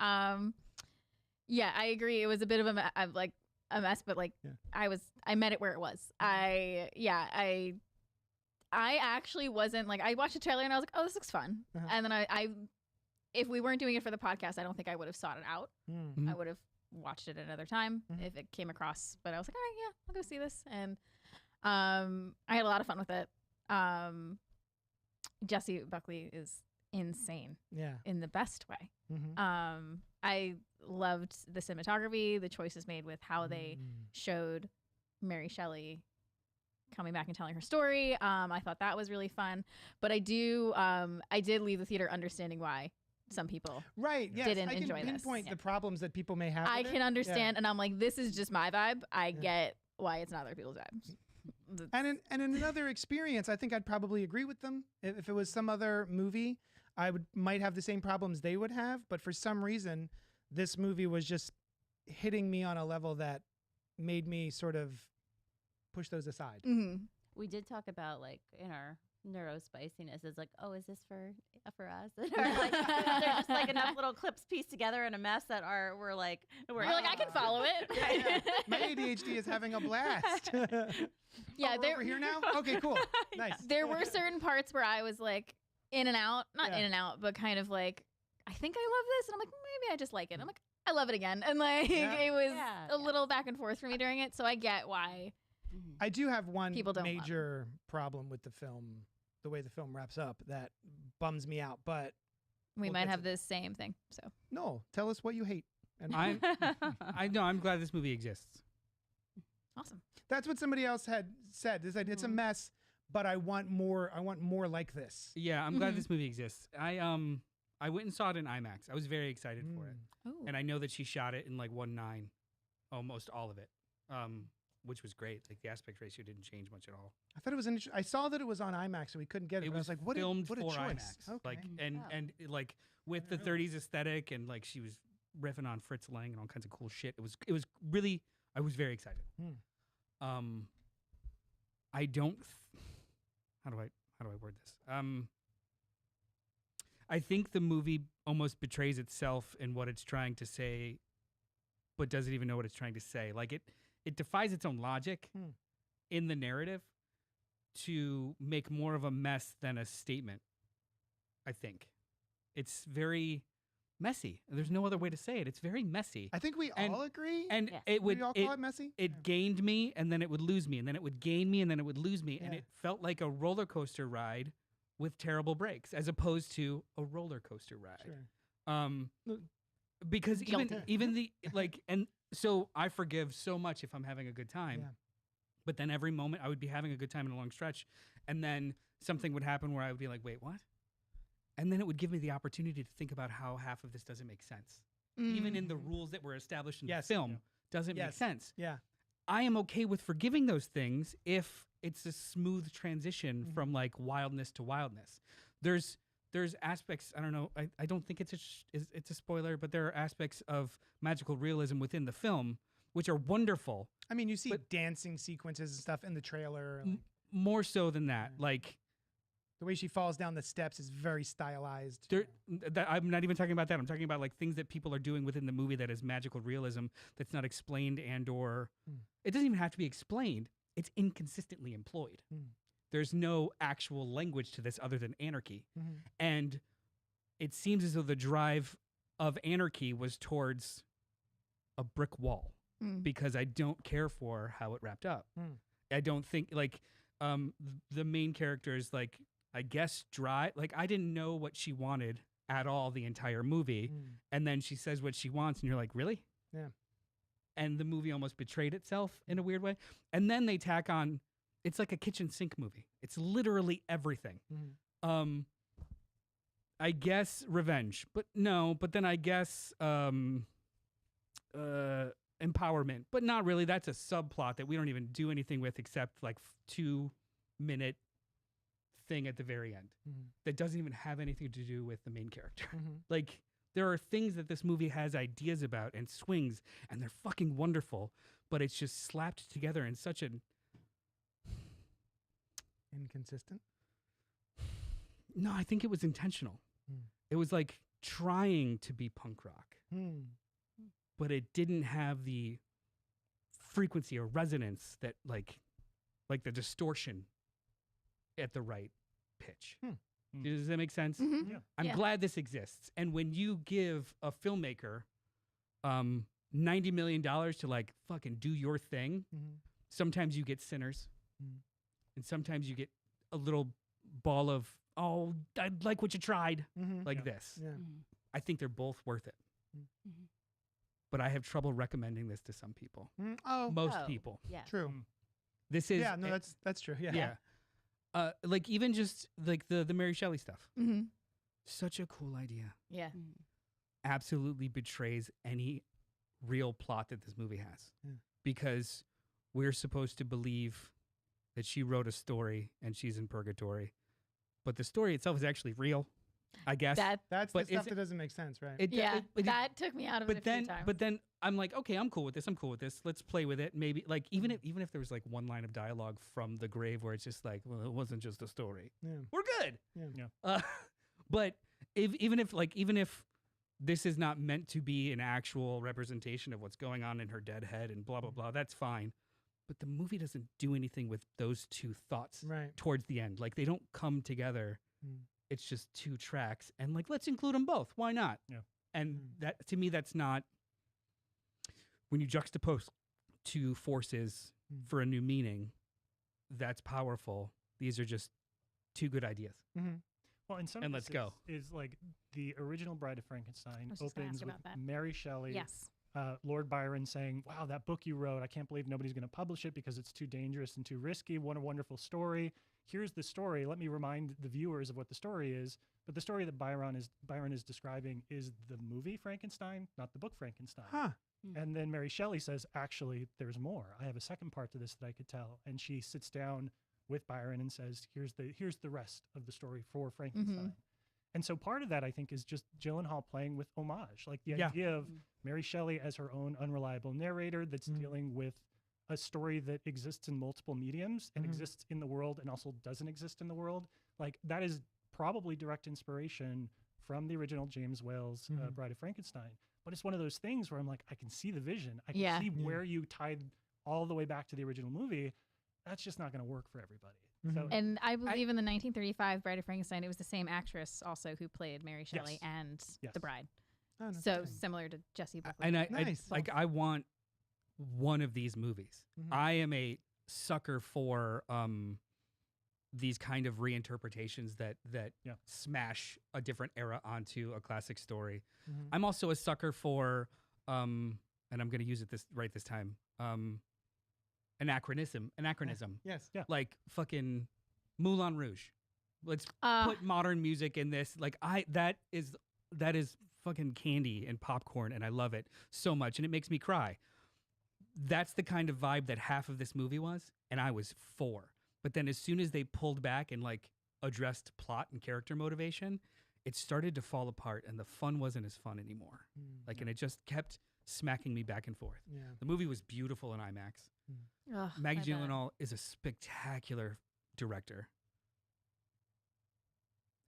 Speaker 2: Yeah, I agree. It was a bit of a mess, but I met it where it was. I actually wasn't like, I watched the trailer and I was like, oh, this looks fun. And then I if we weren't doing it for the podcast, I don't think I would have sought it out.
Speaker 1: Mm-hmm.
Speaker 2: I would have watched it another time if it came across. But I was like, all right, yeah, I'll go see this. And I had a lot of fun with it. Jessie Buckley is insane.
Speaker 1: Yeah.
Speaker 2: In the best way.
Speaker 1: Mm-hmm.
Speaker 2: I loved the cinematography, the choices made with how they showed Mary Shelley coming back and telling her story. I thought that was really fun. But I did leave the theater understanding why some people didn't enjoy this.
Speaker 1: I can pinpoint the problems that people may have.
Speaker 2: I can understand, and I'm like, this is just my vibe. I get why it's not other people's vibes.
Speaker 1: And in another experience, I think I'd probably agree with them. If it was some other movie, might have the same problems they would have. But for some reason, this movie was just hitting me on a level that made me sort of push those aside.
Speaker 2: Mm-hmm.
Speaker 7: We did talk about, like, in our neurospiciness, it's like, oh, is this for us? Or like, they're just like enough little clips pieced together in a mess that we're like,
Speaker 2: I can follow it.
Speaker 1: Yeah. My ADHD is having a blast.
Speaker 2: Yeah,
Speaker 1: we're over here now. Okay, cool, nice.
Speaker 2: There were certain parts where I was like in and out, not in and out, but kind of like, I think I love this, and I'm like, maybe I just like it. I'm like, I love it again, and like it was a little back and forth for me during it, so I get why.
Speaker 1: I do have one
Speaker 2: People don't love
Speaker 1: major problem with the film, the way the film wraps up, that bums me out. But
Speaker 2: We
Speaker 1: we'll
Speaker 2: might
Speaker 1: get
Speaker 2: have
Speaker 1: to-
Speaker 2: the same thing. So
Speaker 1: no, tell us what you hate. And
Speaker 3: I'm glad this movie exists.
Speaker 2: awesome.
Speaker 1: that's what somebody else had said. They said it's a mess, but I want more. I want more like this.
Speaker 3: Yeah, I'm glad this movie exists. I went and saw it in IMAX. I was very excited for it.
Speaker 2: Ooh.
Speaker 3: And I know that she shot it in like 1:9, almost all of it, which was great. Like the aspect ratio didn't change much at all.
Speaker 1: I thought it was interesting. I saw that it was on IMAX, so we couldn't get it.
Speaker 3: It
Speaker 1: but I
Speaker 3: was
Speaker 1: was like, what
Speaker 3: filmed
Speaker 1: what a
Speaker 3: for
Speaker 1: choice.
Speaker 3: IMAX,
Speaker 1: Okay.
Speaker 3: like and like with the 30s aesthetic, and like she was riffing on Fritz Lang and all kinds of cool shit. It was really, I was very excited. I don't. How do I word this? I think the movie almost betrays itself in what it's trying to say, but doesn't even know what it's trying to say. Like it defies its own logic in the narrative to make more of a mess than a statement. I think it's very messy. There's no other way to say it. It's very messy.
Speaker 1: I think we all agree.
Speaker 3: And
Speaker 7: Yes.
Speaker 3: it would
Speaker 1: we all call it messy.
Speaker 3: it gained me, and then it would lose me, and then it would gain me, and then it would lose me, and
Speaker 1: Yeah.
Speaker 3: it felt like a roller coaster ride with terrible breaks, as opposed to a roller coaster ride.
Speaker 1: Sure.
Speaker 3: Because
Speaker 1: Guilty.
Speaker 3: even the like, and so I forgive so much if I'm having a good time,
Speaker 1: Yeah.
Speaker 3: but then every moment I would be having a good time in a long stretch, and then something would happen where I would be like, wait, what? And then it would give me the opportunity to think about how half of this doesn't make sense. Even in the rules that were established in
Speaker 1: Yes.
Speaker 3: the film, doesn't make
Speaker 1: Yes.
Speaker 3: sense.
Speaker 1: Yeah.
Speaker 3: I am okay with forgiving those things if it's a smooth transition from like wildness to wildness. There's aspects, I don't know, I don't think it's a spoiler, but there are aspects of magical realism within the film which are wonderful.
Speaker 1: I mean, you see
Speaker 3: But-
Speaker 1: dancing sequences and stuff in the trailer. Like,
Speaker 3: More so than that.
Speaker 1: Yeah.
Speaker 3: Like
Speaker 1: the way she falls down the steps is very stylized.
Speaker 3: I'm not even talking about that. I'm talking about like things that people are doing within the movie that is magical realism that's not explained and or it doesn't even have to be explained. It's inconsistently employed. There's no actual language to this other than anarchy. And it seems as though the drive of anarchy was towards a brick wall because I don't care for how it wrapped up. I don't think like the main character is like, I guess dry. Like I didn't know what she wanted at all the entire movie. And then she says what she wants and you're like, really?
Speaker 1: Yeah.
Speaker 3: And the movie almost betrayed itself in a weird way. And then they tack on, it's like a kitchen sink movie. It's literally everything. I guess revenge, but no, but then I guess empowerment, but not really. That's a subplot that we don't even do anything with except like 2-minute thing at the very end that doesn't even have anything to do with the main character. Like there are things that this movie has ideas about and swings and they're fucking wonderful, but it's just slapped together in such an
Speaker 1: Inconsistent.
Speaker 3: No, I think it was intentional. It was like trying to be punk rock, but it didn't have the frequency or resonance that like the distortion at the right pitch. Does that make sense?
Speaker 4: Yeah.
Speaker 3: I'm
Speaker 2: Yeah.
Speaker 3: glad this exists. And when you give a filmmaker $90 million to like fucking do your thing, sometimes you get sinners and sometimes you get a little ball of, oh, I like what you tried, like this.
Speaker 1: Yeah.
Speaker 3: I think they're both worth it. But I have trouble recommending this to some people.
Speaker 1: Oh,
Speaker 3: Most
Speaker 7: Oh.
Speaker 3: people.
Speaker 7: Yeah.
Speaker 1: true.
Speaker 3: This is
Speaker 1: Yeah, no, that's true. Yeah.
Speaker 3: yeah. Like even just like the Mary Shelley stuff. Such a cool idea.
Speaker 2: Yeah.
Speaker 3: Absolutely betrays any real plot that this movie has.
Speaker 1: Yeah.
Speaker 3: Because we're supposed to believe that she wrote a story and she's in purgatory. But the story itself is actually real, I guess.
Speaker 1: That's
Speaker 3: But
Speaker 1: the
Speaker 3: is
Speaker 1: stuff
Speaker 3: it-
Speaker 1: that doesn't make sense, right?
Speaker 2: That took me out of it a few times.
Speaker 3: But then I'm like, okay, I'm cool with this. Let's play with it. Maybe like even if there was like one line of dialogue from the grave where it's just like, well, it wasn't just a story.
Speaker 1: Yeah.
Speaker 3: We're good.
Speaker 1: Yeah.
Speaker 3: But even if this is not meant to be an actual representation of what's going on in her dead head and blah blah blah, that's fine. But the movie doesn't do anything with those two thoughts
Speaker 1: Right.
Speaker 3: towards the end. Like they don't come together. It's just two tracks, and like let's include them both. Why not?
Speaker 4: Yeah.
Speaker 3: And that to me, that's not when you juxtapose two forces for a new meaning. That's powerful. These are just two good ideas.
Speaker 4: Well, and some
Speaker 3: And
Speaker 4: of
Speaker 3: let's
Speaker 4: this
Speaker 3: go.
Speaker 4: is like the original Bride of Frankenstein
Speaker 2: was just gonna
Speaker 4: opens
Speaker 2: ask
Speaker 4: with
Speaker 2: about that.
Speaker 4: Mary Shelley,
Speaker 2: Yes.
Speaker 4: Lord Byron saying, "Wow, that book you wrote, I can't believe nobody's going to publish it because it's too dangerous and too risky. What a wonderful story. Here's the story. Let me remind the viewers of what the story is." But the story that Byron is describing is the movie Frankenstein, not the book Frankenstein.
Speaker 1: Huh.
Speaker 4: And then Mary Shelley says, "Actually, there's more. I have a second part to this that I could tell." And she sits down with Byron and says, "Here's the rest of the story for Frankenstein." And so part of that, I think, is just Gyllenhaal playing with homage, like the
Speaker 1: Yeah.
Speaker 4: idea of Mary Shelley as her own unreliable narrator that's dealing with a story that exists in multiple mediums and exists in the world and also doesn't exist in the world. Like that is probably direct inspiration from the original James Whale's Bride of Frankenstein. But it's one of those things where I'm like, I can see the vision. I can see where you tied all the way back to the original movie. That's just not going to work for everybody. So,
Speaker 2: And I believe in the 1935 Bride of Frankenstein, it was the same actress also who played Mary Shelley and the bride.
Speaker 1: Oh, no
Speaker 2: So
Speaker 1: kidding.
Speaker 2: similar to Jesse Buckley.
Speaker 3: And
Speaker 1: Nice.
Speaker 3: I want one of these movies. I am a sucker for these kind of reinterpretations that smash a different era onto a classic story. I'm also a sucker for and I'm going to use it this time. Anachronism.
Speaker 1: Yes.
Speaker 4: Yeah.
Speaker 3: Like fucking Moulin Rouge. Let's put modern music in this. Like that is fucking candy and popcorn, and I love it so much, and it makes me cry. That's the kind of vibe that half of this movie was, and I was for. But then as soon as they pulled back and like addressed plot and character motivation, it started to fall apart, and the fun wasn't as fun anymore. And it just kept smacking me back and forth.
Speaker 1: Yeah.
Speaker 3: The movie was beautiful in IMAX.
Speaker 2: Ugh,
Speaker 3: Maggie
Speaker 2: I bet.
Speaker 3: Gyllenhaal is a spectacular director.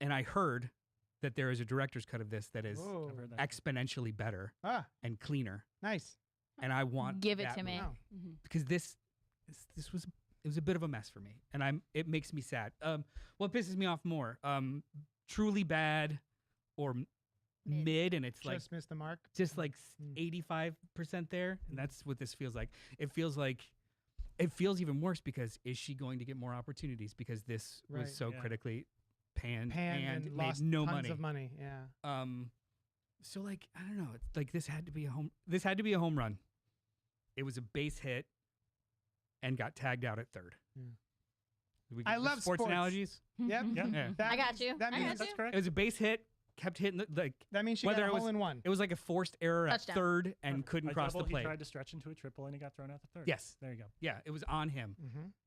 Speaker 3: And I heard that there is a director's cut of this that is
Speaker 1: Whoa.
Speaker 4: I've heard that.
Speaker 3: exponentially better and cleaner.
Speaker 1: Nice.
Speaker 3: And I want
Speaker 2: Give it
Speaker 3: that
Speaker 2: to me.
Speaker 3: movie.
Speaker 1: Wow.
Speaker 3: Because this was a bit of a mess for me, and it makes me sad. What pisses me off more, truly bad or mid, and it's like
Speaker 1: Just missed the mark.
Speaker 3: just like 85% there, and that's what this feels like. It feels even worse because is she going to get more opportunities because this
Speaker 1: Right.
Speaker 3: was so
Speaker 4: Yeah.
Speaker 3: critically panned
Speaker 1: and
Speaker 3: made
Speaker 1: lost
Speaker 3: no
Speaker 1: tons
Speaker 3: money.
Speaker 1: of money. Yeah.
Speaker 3: So like I don't know, it's like this had to be a home run. It was a base hit and got tagged out at third.
Speaker 1: Yeah.
Speaker 3: We
Speaker 1: I
Speaker 3: use
Speaker 1: love
Speaker 3: sports
Speaker 1: sports.
Speaker 3: analogies.
Speaker 1: Yep.
Speaker 4: Yeah.
Speaker 1: That
Speaker 2: I got
Speaker 1: means-
Speaker 2: you.
Speaker 1: That
Speaker 2: I
Speaker 1: means
Speaker 2: got
Speaker 4: That's
Speaker 2: you.
Speaker 4: correct.
Speaker 3: It was a base hit, kept hitting
Speaker 1: that means she
Speaker 3: whether
Speaker 1: got a
Speaker 3: it was-
Speaker 1: hole in one.
Speaker 3: it was like a forced error
Speaker 2: Touchdown.
Speaker 3: at third and couldn't
Speaker 4: A
Speaker 3: cross
Speaker 4: double,
Speaker 3: the plate.
Speaker 4: He tried to stretch into a triple and he got thrown out the third.
Speaker 3: Yes.
Speaker 4: There you go.
Speaker 3: Yeah, it was on him.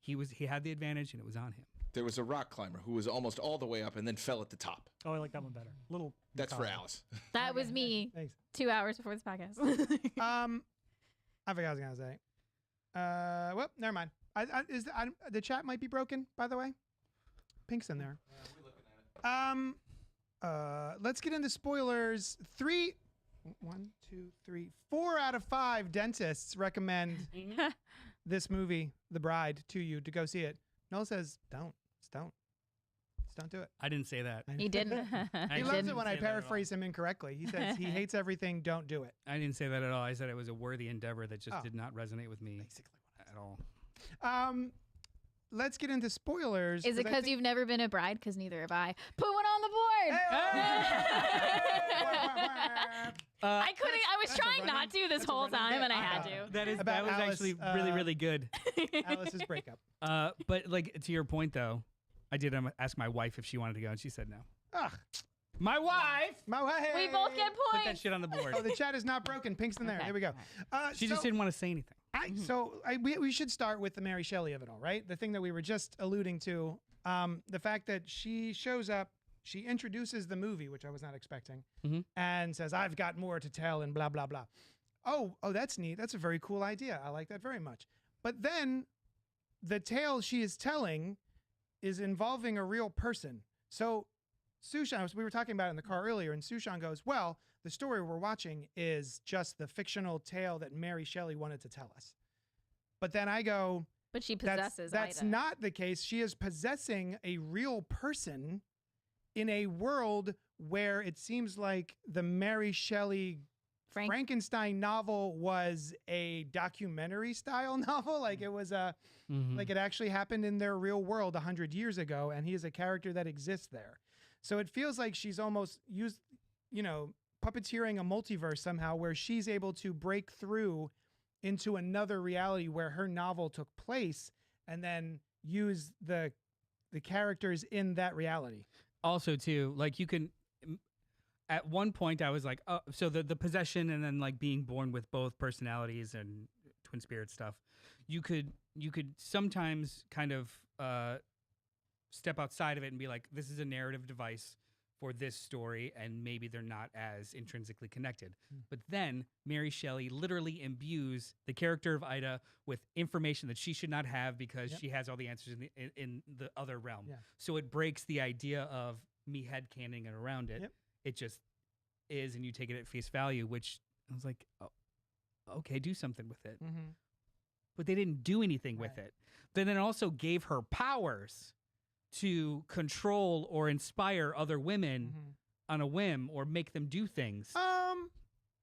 Speaker 3: He had the advantage and it was on him.
Speaker 5: There was a rock climber who was almost all the way up and then fell at the top.
Speaker 4: Oh, I like that one better. Little.
Speaker 5: That's for
Speaker 4: macabre.
Speaker 5: Alice.
Speaker 2: That was me
Speaker 1: Thanks.
Speaker 2: 2 hours before this podcast.
Speaker 1: I forgot what I was gonna say. Well, never mind. The chat might be broken, by the way. Pink's in there. Let's get into spoilers. 4 out of 5 dentists recommend this movie, The Bride, to you to go see it. Noel says, don't. Just don't. Just don't do it.
Speaker 3: I didn't say that.
Speaker 2: He didn't.
Speaker 1: He loves
Speaker 3: didn't
Speaker 1: it when I
Speaker 3: say that at all.
Speaker 1: paraphrase him incorrectly. He says he hates everything, don't do it.
Speaker 3: I didn't say that at all. I said it was a worthy endeavor that just
Speaker 1: Oh.
Speaker 3: did not resonate with me at all.
Speaker 1: Let's get into spoilers.
Speaker 2: Is it
Speaker 1: I
Speaker 2: because
Speaker 1: think-
Speaker 2: you've never been a bride? Because neither have I. Put one on the board. I couldn't. I was
Speaker 1: that's a
Speaker 2: trying not
Speaker 1: running-
Speaker 2: to this
Speaker 1: that's a
Speaker 2: whole
Speaker 1: running
Speaker 2: time,
Speaker 1: bit.
Speaker 2: and I
Speaker 1: I
Speaker 2: had
Speaker 1: got
Speaker 2: to.
Speaker 1: it.
Speaker 3: That
Speaker 1: About
Speaker 3: was
Speaker 1: Alice,
Speaker 3: actually really, really good.
Speaker 1: Alice's breakup.
Speaker 3: But like to your point though, I did ask my wife if she wanted to go and she said no.
Speaker 1: Ugh,
Speaker 3: My wife
Speaker 1: my wife.
Speaker 2: We both get
Speaker 3: put that
Speaker 2: points.
Speaker 3: shit on the board.
Speaker 1: Oh, the chat is not broken. Pink's in there.
Speaker 2: Okay.
Speaker 1: Here we go.
Speaker 3: She just didn't want to say anything.
Speaker 1: We should start with the Mary Shelley of it all, right? The thing that we were just alluding to, the fact that she shows up, she introduces the movie, which I was not expecting, and says, "I've got more to tell," and blah blah blah. Oh, that's neat. That's a very cool idea. I like that very much. But then, the tale she is telling is involving a real person. So, Sushan, we were talking about it in the car earlier, and Sushan goes, "Well, the story we're watching is just the fictional tale that Mary Shelley wanted to tell us." But then I go,
Speaker 2: But she
Speaker 1: that's
Speaker 2: possesses Ida.
Speaker 1: not the case. She is possessing a real person in a world where it seems like the Mary Shelley Frankenstein novel was a documentary style novel. Like it was like it actually happened in their real world 100 years ago, and he is a character that exists there. So it feels like she's almost puppeteering a multiverse somehow, where she's able to break through into another reality where her novel took place, and then use the characters in that reality.
Speaker 3: Also, too, like you can. At one point, I was like, "Oh, so the possession and then like being born with both personalities and twin spirit stuff." You could sometimes kind of step outside of it and be like, "This is a narrative device for this story, and maybe they're not as intrinsically connected. But then Mary Shelley literally imbues the character of Ida with information that she should not have because she has all the answers in the other realm.
Speaker 1: Yeah.
Speaker 3: So it breaks the idea of me headcanon it around it.
Speaker 1: Yep.
Speaker 3: It just is, and you take it at face value, which I was like, oh, okay, do something with it.
Speaker 1: Mm-hmm.
Speaker 3: But they didn't do anything with it. Then it also gave her powers to control or inspire other women on a whim or make them do things.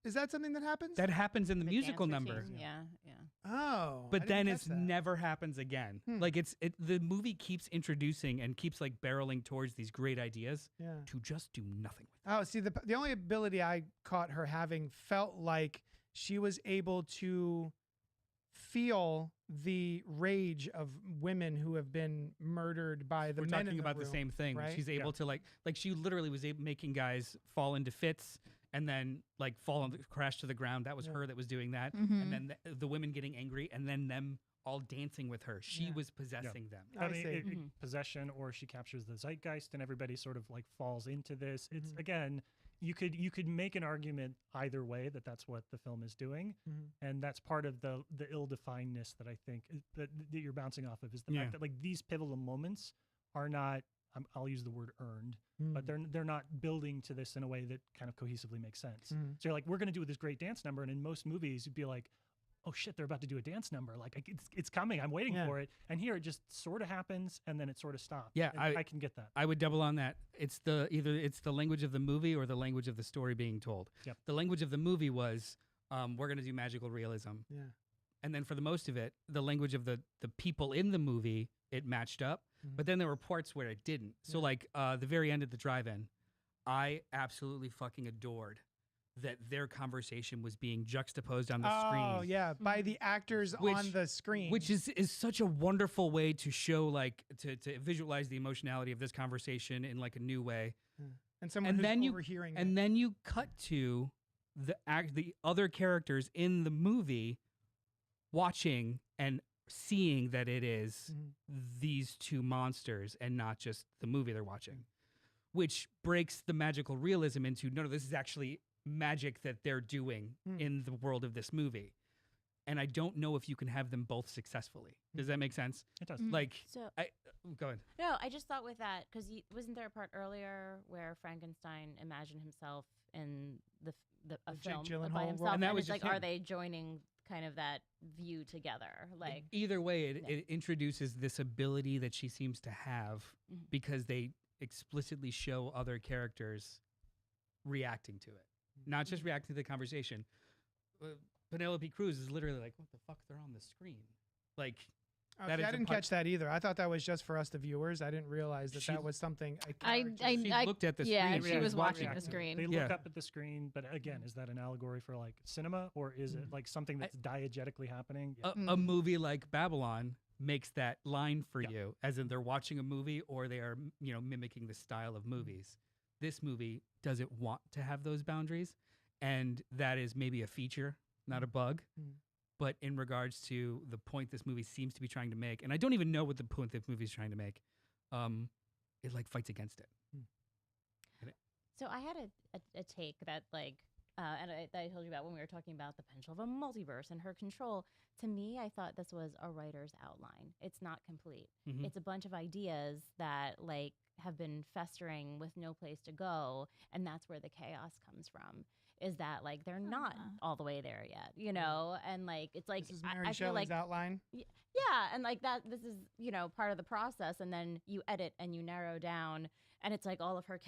Speaker 1: Is that something that happens?
Speaker 3: That happens in the musical
Speaker 7: dance
Speaker 3: number.
Speaker 7: routine, Yeah.
Speaker 1: Oh. I
Speaker 3: But
Speaker 1: didn't
Speaker 3: then
Speaker 1: catch
Speaker 3: it's
Speaker 1: that.
Speaker 3: never happens again. Like the movie keeps introducing and keeps like barreling towards these great ideas to just do nothing with.
Speaker 1: Oh, see, the only ability I caught her having felt like she was able to feel the rage of women who have been murdered by the
Speaker 3: We're
Speaker 1: men in
Speaker 3: talking
Speaker 1: the
Speaker 3: about
Speaker 1: room,
Speaker 3: the same thing.
Speaker 1: right?
Speaker 3: She's able to like she literally was making guys fall into fits and then like fall and crash to the ground. That was her that was doing that. And then the women getting angry and then them all dancing with her. She was possessing them.
Speaker 1: I see.
Speaker 4: Possession, or she captures the zeitgeist, and everybody sort of like falls into this. It's again, you could make an argument either way that that's what the film is doing, and that's part of the ill-definedness that I think that you're bouncing off of is the fact that like these pivotal moments are not. I'll use the word earned, but they're not building to this in a way that kind of cohesively makes sense. So you're like, we're going to do this great dance number, and in most movies, you'd be like, oh shit, they're about to do a dance number. Like it's coming. I'm waiting for it. And here it just sort of happens and then it sort of stops.
Speaker 3: Yeah,
Speaker 4: I can get that.
Speaker 3: I would double on that. It's either it's the language of the movie or the language of the story being told.
Speaker 4: Yep.
Speaker 3: The language of the movie was we're going to do magical realism.
Speaker 1: Yeah.
Speaker 3: And then for the most of it, the language of the people in the movie, it matched up. But then there were parts where it didn't. So like the very end of the drive-in, I absolutely fucking adored that their conversation was being juxtaposed on the screen.
Speaker 1: Oh, yeah, by the actors on the screen.
Speaker 3: Which is such a wonderful way to show, like, to visualize the emotionality of this conversation in, like, a new way.
Speaker 1: And someone who's overhearing it.
Speaker 3: And then you cut to the other characters in the movie watching and seeing that it is these two monsters and not just the movie they're watching, which breaks the magical realism into, no, this is actually magic that they're doing in the world of this movie. And I don't know if you can have them both successfully. Does that make sense?
Speaker 4: It does.
Speaker 3: Like,
Speaker 7: So
Speaker 3: go ahead.
Speaker 7: no, I just thought with that because wasn't there a part earlier where Frankenstein imagined himself in a
Speaker 1: Jake
Speaker 7: film
Speaker 1: Gyllenhaal
Speaker 7: by
Speaker 1: role.
Speaker 7: himself,
Speaker 3: And that was
Speaker 7: it's like,
Speaker 3: just
Speaker 7: are
Speaker 3: him.
Speaker 7: they joining kind of that view together? Like,
Speaker 3: Either way, it introduces this ability that she seems to have because they explicitly show other characters reacting to it, not just reacting to the conversation. Penelope Cruz is literally like, what the fuck? They're on the screen. Like,
Speaker 1: Oh,
Speaker 3: that
Speaker 1: see,
Speaker 3: is
Speaker 1: I
Speaker 3: a
Speaker 1: didn't
Speaker 3: part-
Speaker 1: catch that either. I thought that was just for us, the viewers. I didn't realize that
Speaker 3: She-
Speaker 1: that was something.
Speaker 3: She looked at the
Speaker 2: yeah,
Speaker 3: screen.
Speaker 2: she
Speaker 3: Yeah,
Speaker 2: was watching the
Speaker 4: reacting.
Speaker 2: screen.
Speaker 4: They
Speaker 3: Yeah.
Speaker 4: look up at the screen, but again, is that an allegory for like cinema, or is it like something that's diegetically happening? Yeah.
Speaker 3: A movie like Babylon makes that line for
Speaker 4: Yeah.
Speaker 3: you, as in they're watching a movie or they are, mimicking the style of movies. This movie doesn't want to have those boundaries, and that is maybe a feature, not a bug. But in regards to the point this movie seems to be trying to make, and I don't even know what the point this movie is trying to make, it like fights against it.
Speaker 7: so I had a take that like, and I told you about when we were talking about the potential of a multiverse and her control. To me, I thought this was a writer's outline. It's not complete. It's a bunch of ideas that like have been festering with no place to go, and that's where the chaos comes from. Is that like they're not all the way there yet, and like it's like
Speaker 1: This is Mary
Speaker 7: I feel
Speaker 1: Shelley's
Speaker 7: like
Speaker 1: outline.
Speaker 7: yeah, and like that this is part of the process, and then you edit and you narrow down, and it's like all of her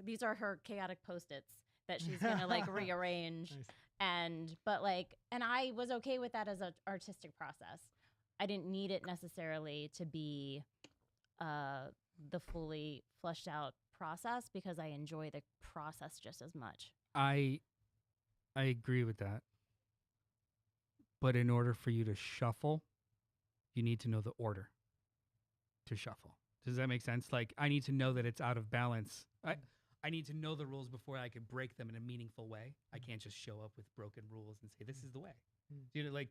Speaker 7: these are her chaotic post-its that she's gonna like rearrange.
Speaker 1: Nice.
Speaker 7: But I was okay with that as an artistic process. I didn't need it necessarily to be the fully fleshed out process because I enjoy the process just as much.
Speaker 3: I agree with that. But in order for you to shuffle, you need to know the order to shuffle. Does that make sense? Like, I need to know that it's out of balance. I need to know the rules before I could break them in a meaningful way. I can't just show up with broken rules and say, this is the way. Like,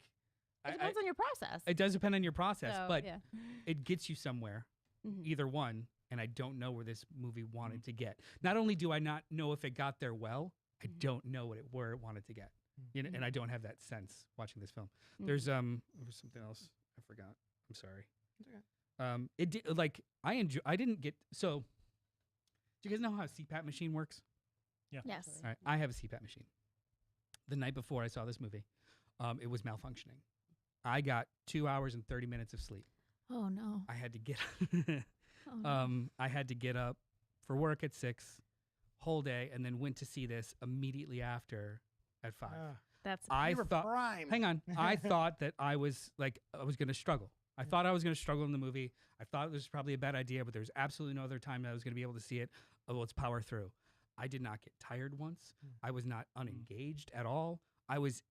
Speaker 7: It depends on your process.
Speaker 3: it does depend on your process,
Speaker 7: So,
Speaker 3: but
Speaker 7: yeah.
Speaker 3: it gets you somewhere. Either one. and I don't know where this movie wanted to get. Not only do I not know if it got there well, I don't know where it wanted to get. You know, and I don't have that sense watching this film. There's there was something else I forgot. I'm sorry. It did like I didn't get so. Do you guys know how a CPAP machine works?
Speaker 4: Yeah.
Speaker 2: Yes.
Speaker 3: All right, I have a CPAP machine. The night before I saw this movie, it was malfunctioning. I got 2 hours and 30 minutes of sleep.
Speaker 2: Oh no.
Speaker 3: I had to get
Speaker 2: Oh, no.
Speaker 3: I had to get up for work at 6, whole day, and then went to see this immediately after at 5.
Speaker 2: That's
Speaker 3: I
Speaker 1: You were
Speaker 3: thought,
Speaker 1: prime.
Speaker 3: hang on, I thought that I was going to struggle. I thought I was going to struggle in the movie. I thought it was probably a bad idea, but there was absolutely no other time that I was going to be able to see it. Oh, let's power through. I did not get tired once. I was not unengaged at all. I was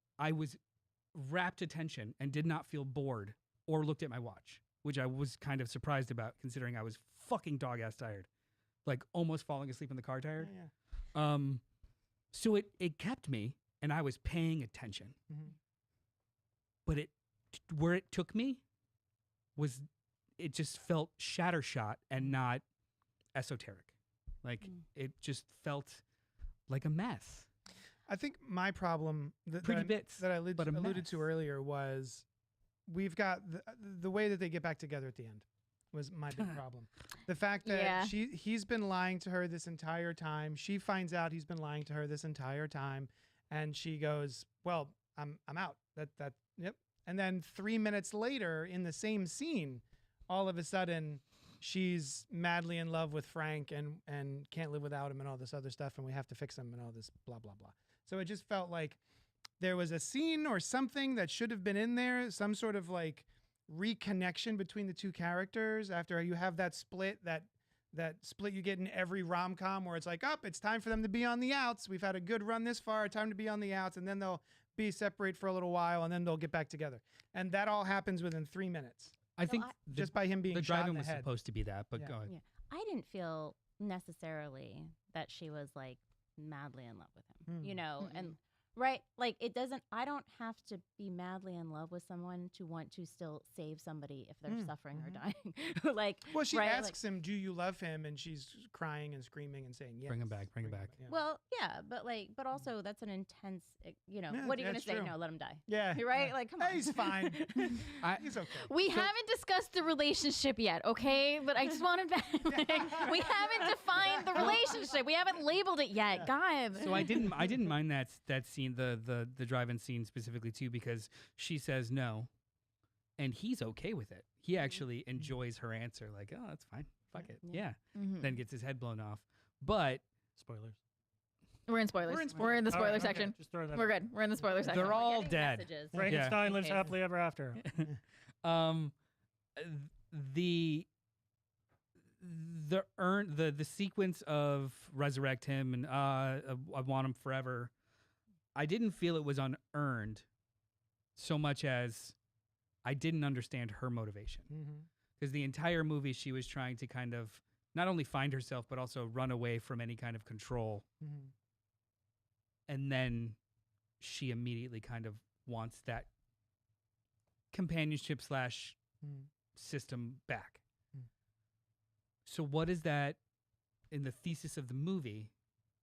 Speaker 3: rapt attention and did not feel bored or looked at my watch, which I was kind of surprised about considering I was fucking dog-ass tired. Like almost falling asleep in the car tired.
Speaker 1: Yeah.
Speaker 3: So it kept me and I was paying attention. But where it took me was it just felt shattershot and not esoteric. Like it just felt like a mess.
Speaker 1: I think my problem
Speaker 3: Pretty bits,
Speaker 1: that I
Speaker 3: but a
Speaker 1: alluded
Speaker 3: mess.
Speaker 1: to earlier was we've got the way that they get back together at the end was my big problem. The fact that he's been lying to her this entire time. She finds out he's been lying to her this entire time, and she goes, "Well, I'm out." Yep. And then 3 minutes later, in the same scene, all of a sudden, she's madly in love with Frank and can't live without him and all this other stuff, and we have to fix him and all this blah blah blah. So it just felt like there was a scene or something that should have been in there, some sort of like reconnection between the two characters after you have that split you get in every rom-com where it's like, it's time for them to be on the outs. We've had a good run this far, time to be on the outs, and then they'll be separate for a little while and then they'll get back together. And that all happens within 3 minutes.
Speaker 3: I think
Speaker 1: Just by him being
Speaker 3: the
Speaker 1: shot in
Speaker 3: driving
Speaker 1: the
Speaker 3: was
Speaker 1: head.
Speaker 3: supposed to be that, but
Speaker 1: Yeah.
Speaker 3: go ahead.
Speaker 7: Yeah. I didn't feel necessarily that she was like madly in love with him, you know, and right. Like I don't have to be madly in love with someone to want to still save somebody if they're suffering or dying. Like,
Speaker 1: Well, she
Speaker 7: right,
Speaker 1: asks him, "Do you love him?" And she's crying and screaming and saying, "Yes."
Speaker 3: Bring him back. Bring him back.
Speaker 1: Yeah.
Speaker 7: well, yeah, but also that's an intense, you know,
Speaker 1: Yeah,
Speaker 7: what are you going to
Speaker 1: that's
Speaker 7: say?
Speaker 1: true.
Speaker 7: No, let him die.
Speaker 1: Yeah.
Speaker 7: You're right.
Speaker 1: Yeah.
Speaker 7: Like, come on.
Speaker 1: He's fine. He's okay.
Speaker 2: We haven't discussed the relationship yet, okay? But I just wanted to. We haven't defined the relationship. We haven't labeled it yet. God.
Speaker 3: So I didn't mind that scene, the drive-in scene specifically too, because she says no, and he's okay with it. He actually enjoys her answer, like, "Oh, that's fine, fuck it, yeah." Then gets his head blown off. But
Speaker 4: Spoilers.
Speaker 2: We're in spoilers. We're in the spoiler
Speaker 4: Okay,
Speaker 2: section.
Speaker 4: just throw that
Speaker 2: We're
Speaker 4: out.
Speaker 2: good. We're in the spoiler section.
Speaker 3: they're all
Speaker 7: Getting
Speaker 3: dead.
Speaker 7: messages.
Speaker 4: Frankenstein lives
Speaker 7: Okay.
Speaker 4: happily ever after.
Speaker 3: The sequence of resurrect him and I want him forever. I didn't feel it was unearned so much as I didn't understand her motivation. Because the entire movie she was trying to kind of not only find herself but also run away from any kind of control. And then she immediately kind of wants that companionship / system back. So what is that in the thesis of the movie?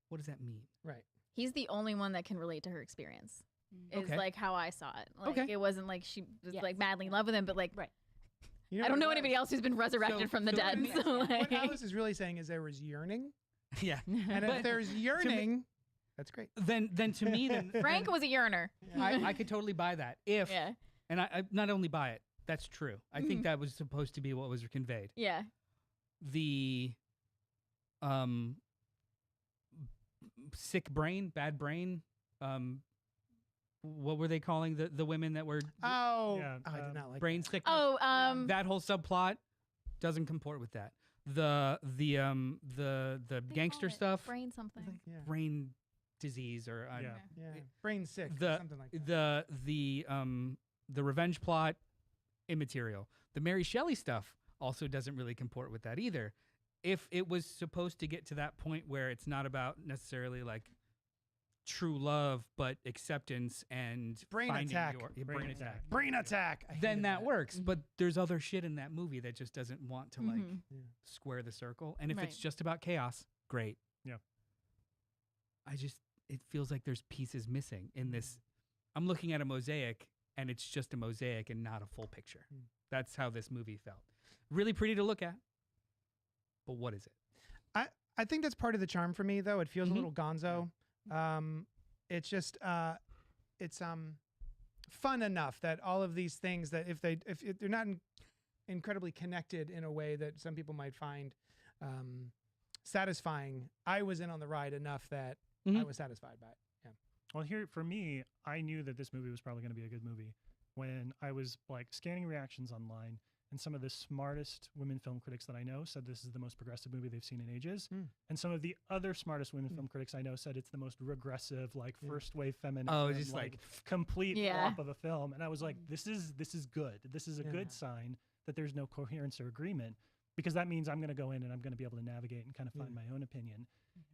Speaker 3: What does that mean?
Speaker 1: Right.
Speaker 2: He's the only one that can relate to her experience. Is
Speaker 3: Okay.
Speaker 2: like how I saw it. Like
Speaker 3: Okay.
Speaker 2: it wasn't like she was
Speaker 7: Yes.
Speaker 2: like madly in love with him, but like
Speaker 7: Right.
Speaker 1: You
Speaker 2: I don't know
Speaker 1: what
Speaker 2: anybody else who's been resurrected from the
Speaker 3: so
Speaker 2: dead.
Speaker 3: what-
Speaker 2: So
Speaker 1: What
Speaker 2: like,
Speaker 1: Alice is really saying is there was yearning,
Speaker 3: Yeah.
Speaker 1: and if there's yearning, that's great.
Speaker 3: Then to me, then
Speaker 2: Frank was a yearner.
Speaker 3: I could totally buy that if
Speaker 2: Yeah.
Speaker 3: and I not only buy it. That's true. I think that was supposed to be what was conveyed.
Speaker 2: Yeah.
Speaker 3: The sick brain, bad brain. What were they calling the women that were
Speaker 1: Oh,
Speaker 4: Yeah,
Speaker 1: I did not like
Speaker 3: brain
Speaker 1: that.
Speaker 3: sickness?
Speaker 2: Oh,
Speaker 3: That whole subplot doesn't comport with that. The
Speaker 2: they
Speaker 3: gangster
Speaker 2: call it
Speaker 3: stuff,
Speaker 2: brain something.
Speaker 1: Yeah.
Speaker 3: brain disease or
Speaker 4: Yeah.
Speaker 1: Yeah. Brain sick,
Speaker 3: the
Speaker 1: something like that.
Speaker 3: the revenge plot immaterial. The Mary Shelley stuff also doesn't really comport with that either. If it was supposed to get to that point where it's not about necessarily like true love, but acceptance and
Speaker 1: Brain
Speaker 3: finding
Speaker 1: attack.
Speaker 3: brain attack.
Speaker 1: Brain attack. I
Speaker 3: Then
Speaker 1: hated
Speaker 3: that works.
Speaker 2: Mhm.
Speaker 3: But there's other shit in that movie that just doesn't want to like
Speaker 2: Mhm.
Speaker 3: square the circle. And if it's
Speaker 2: Right.
Speaker 3: just about chaos, great.
Speaker 4: Yeah.
Speaker 3: It feels like there's pieces missing in this. I'm looking at a mosaic and it's just a mosaic and not a full picture.
Speaker 1: Mm.
Speaker 3: That's how this movie felt. Really pretty to look at. But what is it?
Speaker 1: I think that's part of the charm for me, though. It feels
Speaker 3: Mhm.
Speaker 1: a little gonzo. It's just it's fun enough that all of these things that if they're not incredibly connected in a way that some people might find satisfying, I was in on the ride enough that I
Speaker 3: Mhm.
Speaker 1: was satisfied by it. Yeah.
Speaker 4: Well, here for me, I knew that this movie was probably going to be a good movie when I was like scanning reactions online, and some of the smartest women film critics that I know said this is the most progressive movie they've seen in ages, and some of the other smartest women film critics I know said it's the most regressive, like first wave feminist,
Speaker 3: Oh, just like
Speaker 4: complete
Speaker 2: Yeah.
Speaker 4: flop of a film. And I was like, this is good. This is a good sign that there's no coherence or agreement, because that means I'm going to go in and I'm going to be able to navigate and kind of find my own opinion.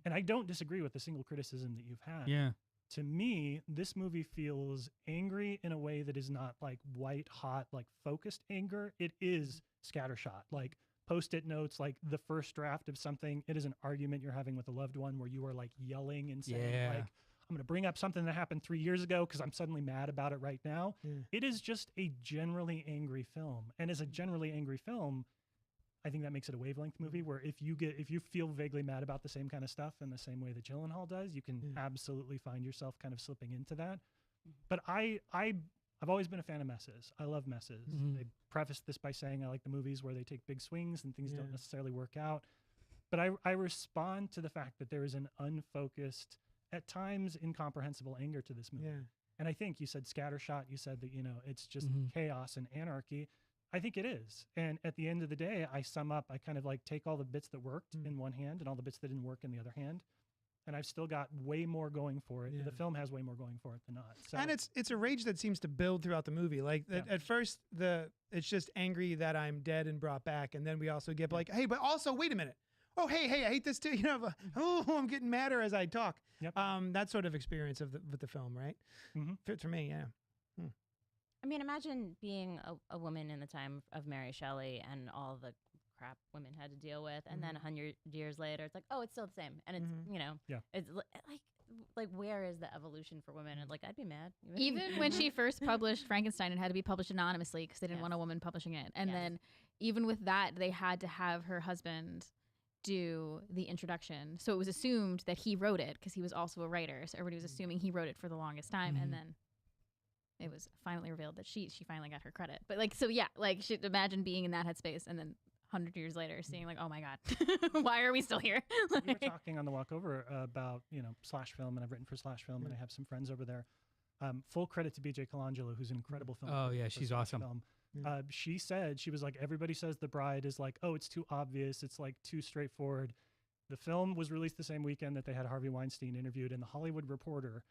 Speaker 4: And I don't disagree with the single criticism that you've had.
Speaker 3: Yeah.
Speaker 4: To me, this movie feels angry in a way that is not like white hot, like focused anger. It is scattershot, like post-it notes, like the first draft of something. It is an argument you're having with a loved one where you are like yelling and saying
Speaker 3: Yeah.
Speaker 4: like, I'm going to bring up something that happened 3 years ago because I'm suddenly mad about it right now.
Speaker 1: Yeah.
Speaker 4: It is just a generally angry film. And as a generally angry film, I think that makes it a wavelength movie where if you feel vaguely mad about the same kind of stuff in the same way that Gyllenhaal does, you can absolutely find yourself kind of slipping into that. But I've always been a fan of messes. I love messes. I prefaced this by saying I like the movies where they take big swings and things don't necessarily work out. But I respond to the fact that there is an unfocused, at times incomprehensible anger to this movie.
Speaker 1: Yeah.
Speaker 4: And I think you said scattershot. You said that, it's just chaos and anarchy. I think it is. And at the end of the day, I sum up, I kind of like take all the bits that worked in one hand and all the bits that didn't work in the other hand. And I've still got way more going for it.
Speaker 1: Yeah.
Speaker 4: The film has way more going for it than not. So,
Speaker 1: And it's a rage that seems to build throughout the movie. Like at first, it's just angry that I'm dead and brought back, and then we also get like, hey, but also wait a minute. Oh, hey, I hate this too. I'm getting madder as I talk.
Speaker 4: Yep.
Speaker 1: That sort of experience with the film, right? For me, yeah.
Speaker 7: I mean, imagine being a woman in the time of Mary Shelley and all the crap women had to deal with, and then 100 years later, it's like, oh, it's still the same, and it's it's like where is the evolution for women? And like, I'd be mad.
Speaker 2: Even when she first published Frankenstein, it had to be published anonymously because they didn't want a woman publishing it. And then even with that, they had to have her husband do the introduction. So it was assumed that he wrote it because he was also a writer. So everybody was assuming he wrote it for the longest time. And then it was finally revealed that she finally got her credit. But like, so yeah, like imagine being in that headspace and then 100 years later seeing like, oh my God, why are we still here?
Speaker 4: We were talking on the walk over about, Slash Film, and I've written for Slash Film, and I have some friends over there. Full credit to BJ Colangelo, who's an incredible film.
Speaker 3: Oh, yeah,
Speaker 4: for
Speaker 3: she's
Speaker 4: Slash
Speaker 3: awesome.
Speaker 4: Film. She said, she was like, everybody says The Bride is like, oh, it's too obvious. It's like too straightforward. The film was released the same weekend that they had Harvey Weinstein interviewed in the Hollywood Reporter,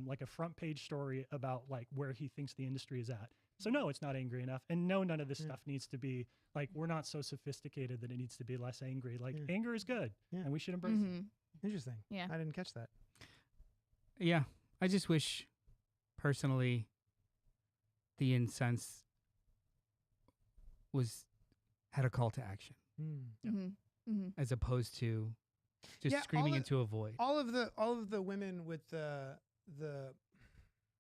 Speaker 4: like a front page story about like where he thinks the industry is at. So no, it's not angry enough. And no, none of this stuff needs to be like, we're not so sophisticated that it needs to be less angry. Like anger is good and we should embrace it.
Speaker 1: Interesting.
Speaker 2: Yeah.
Speaker 1: I didn't catch that.
Speaker 3: Yeah. I just wish personally the incense had a call to action as opposed to just screaming into a void.
Speaker 1: All of the women with the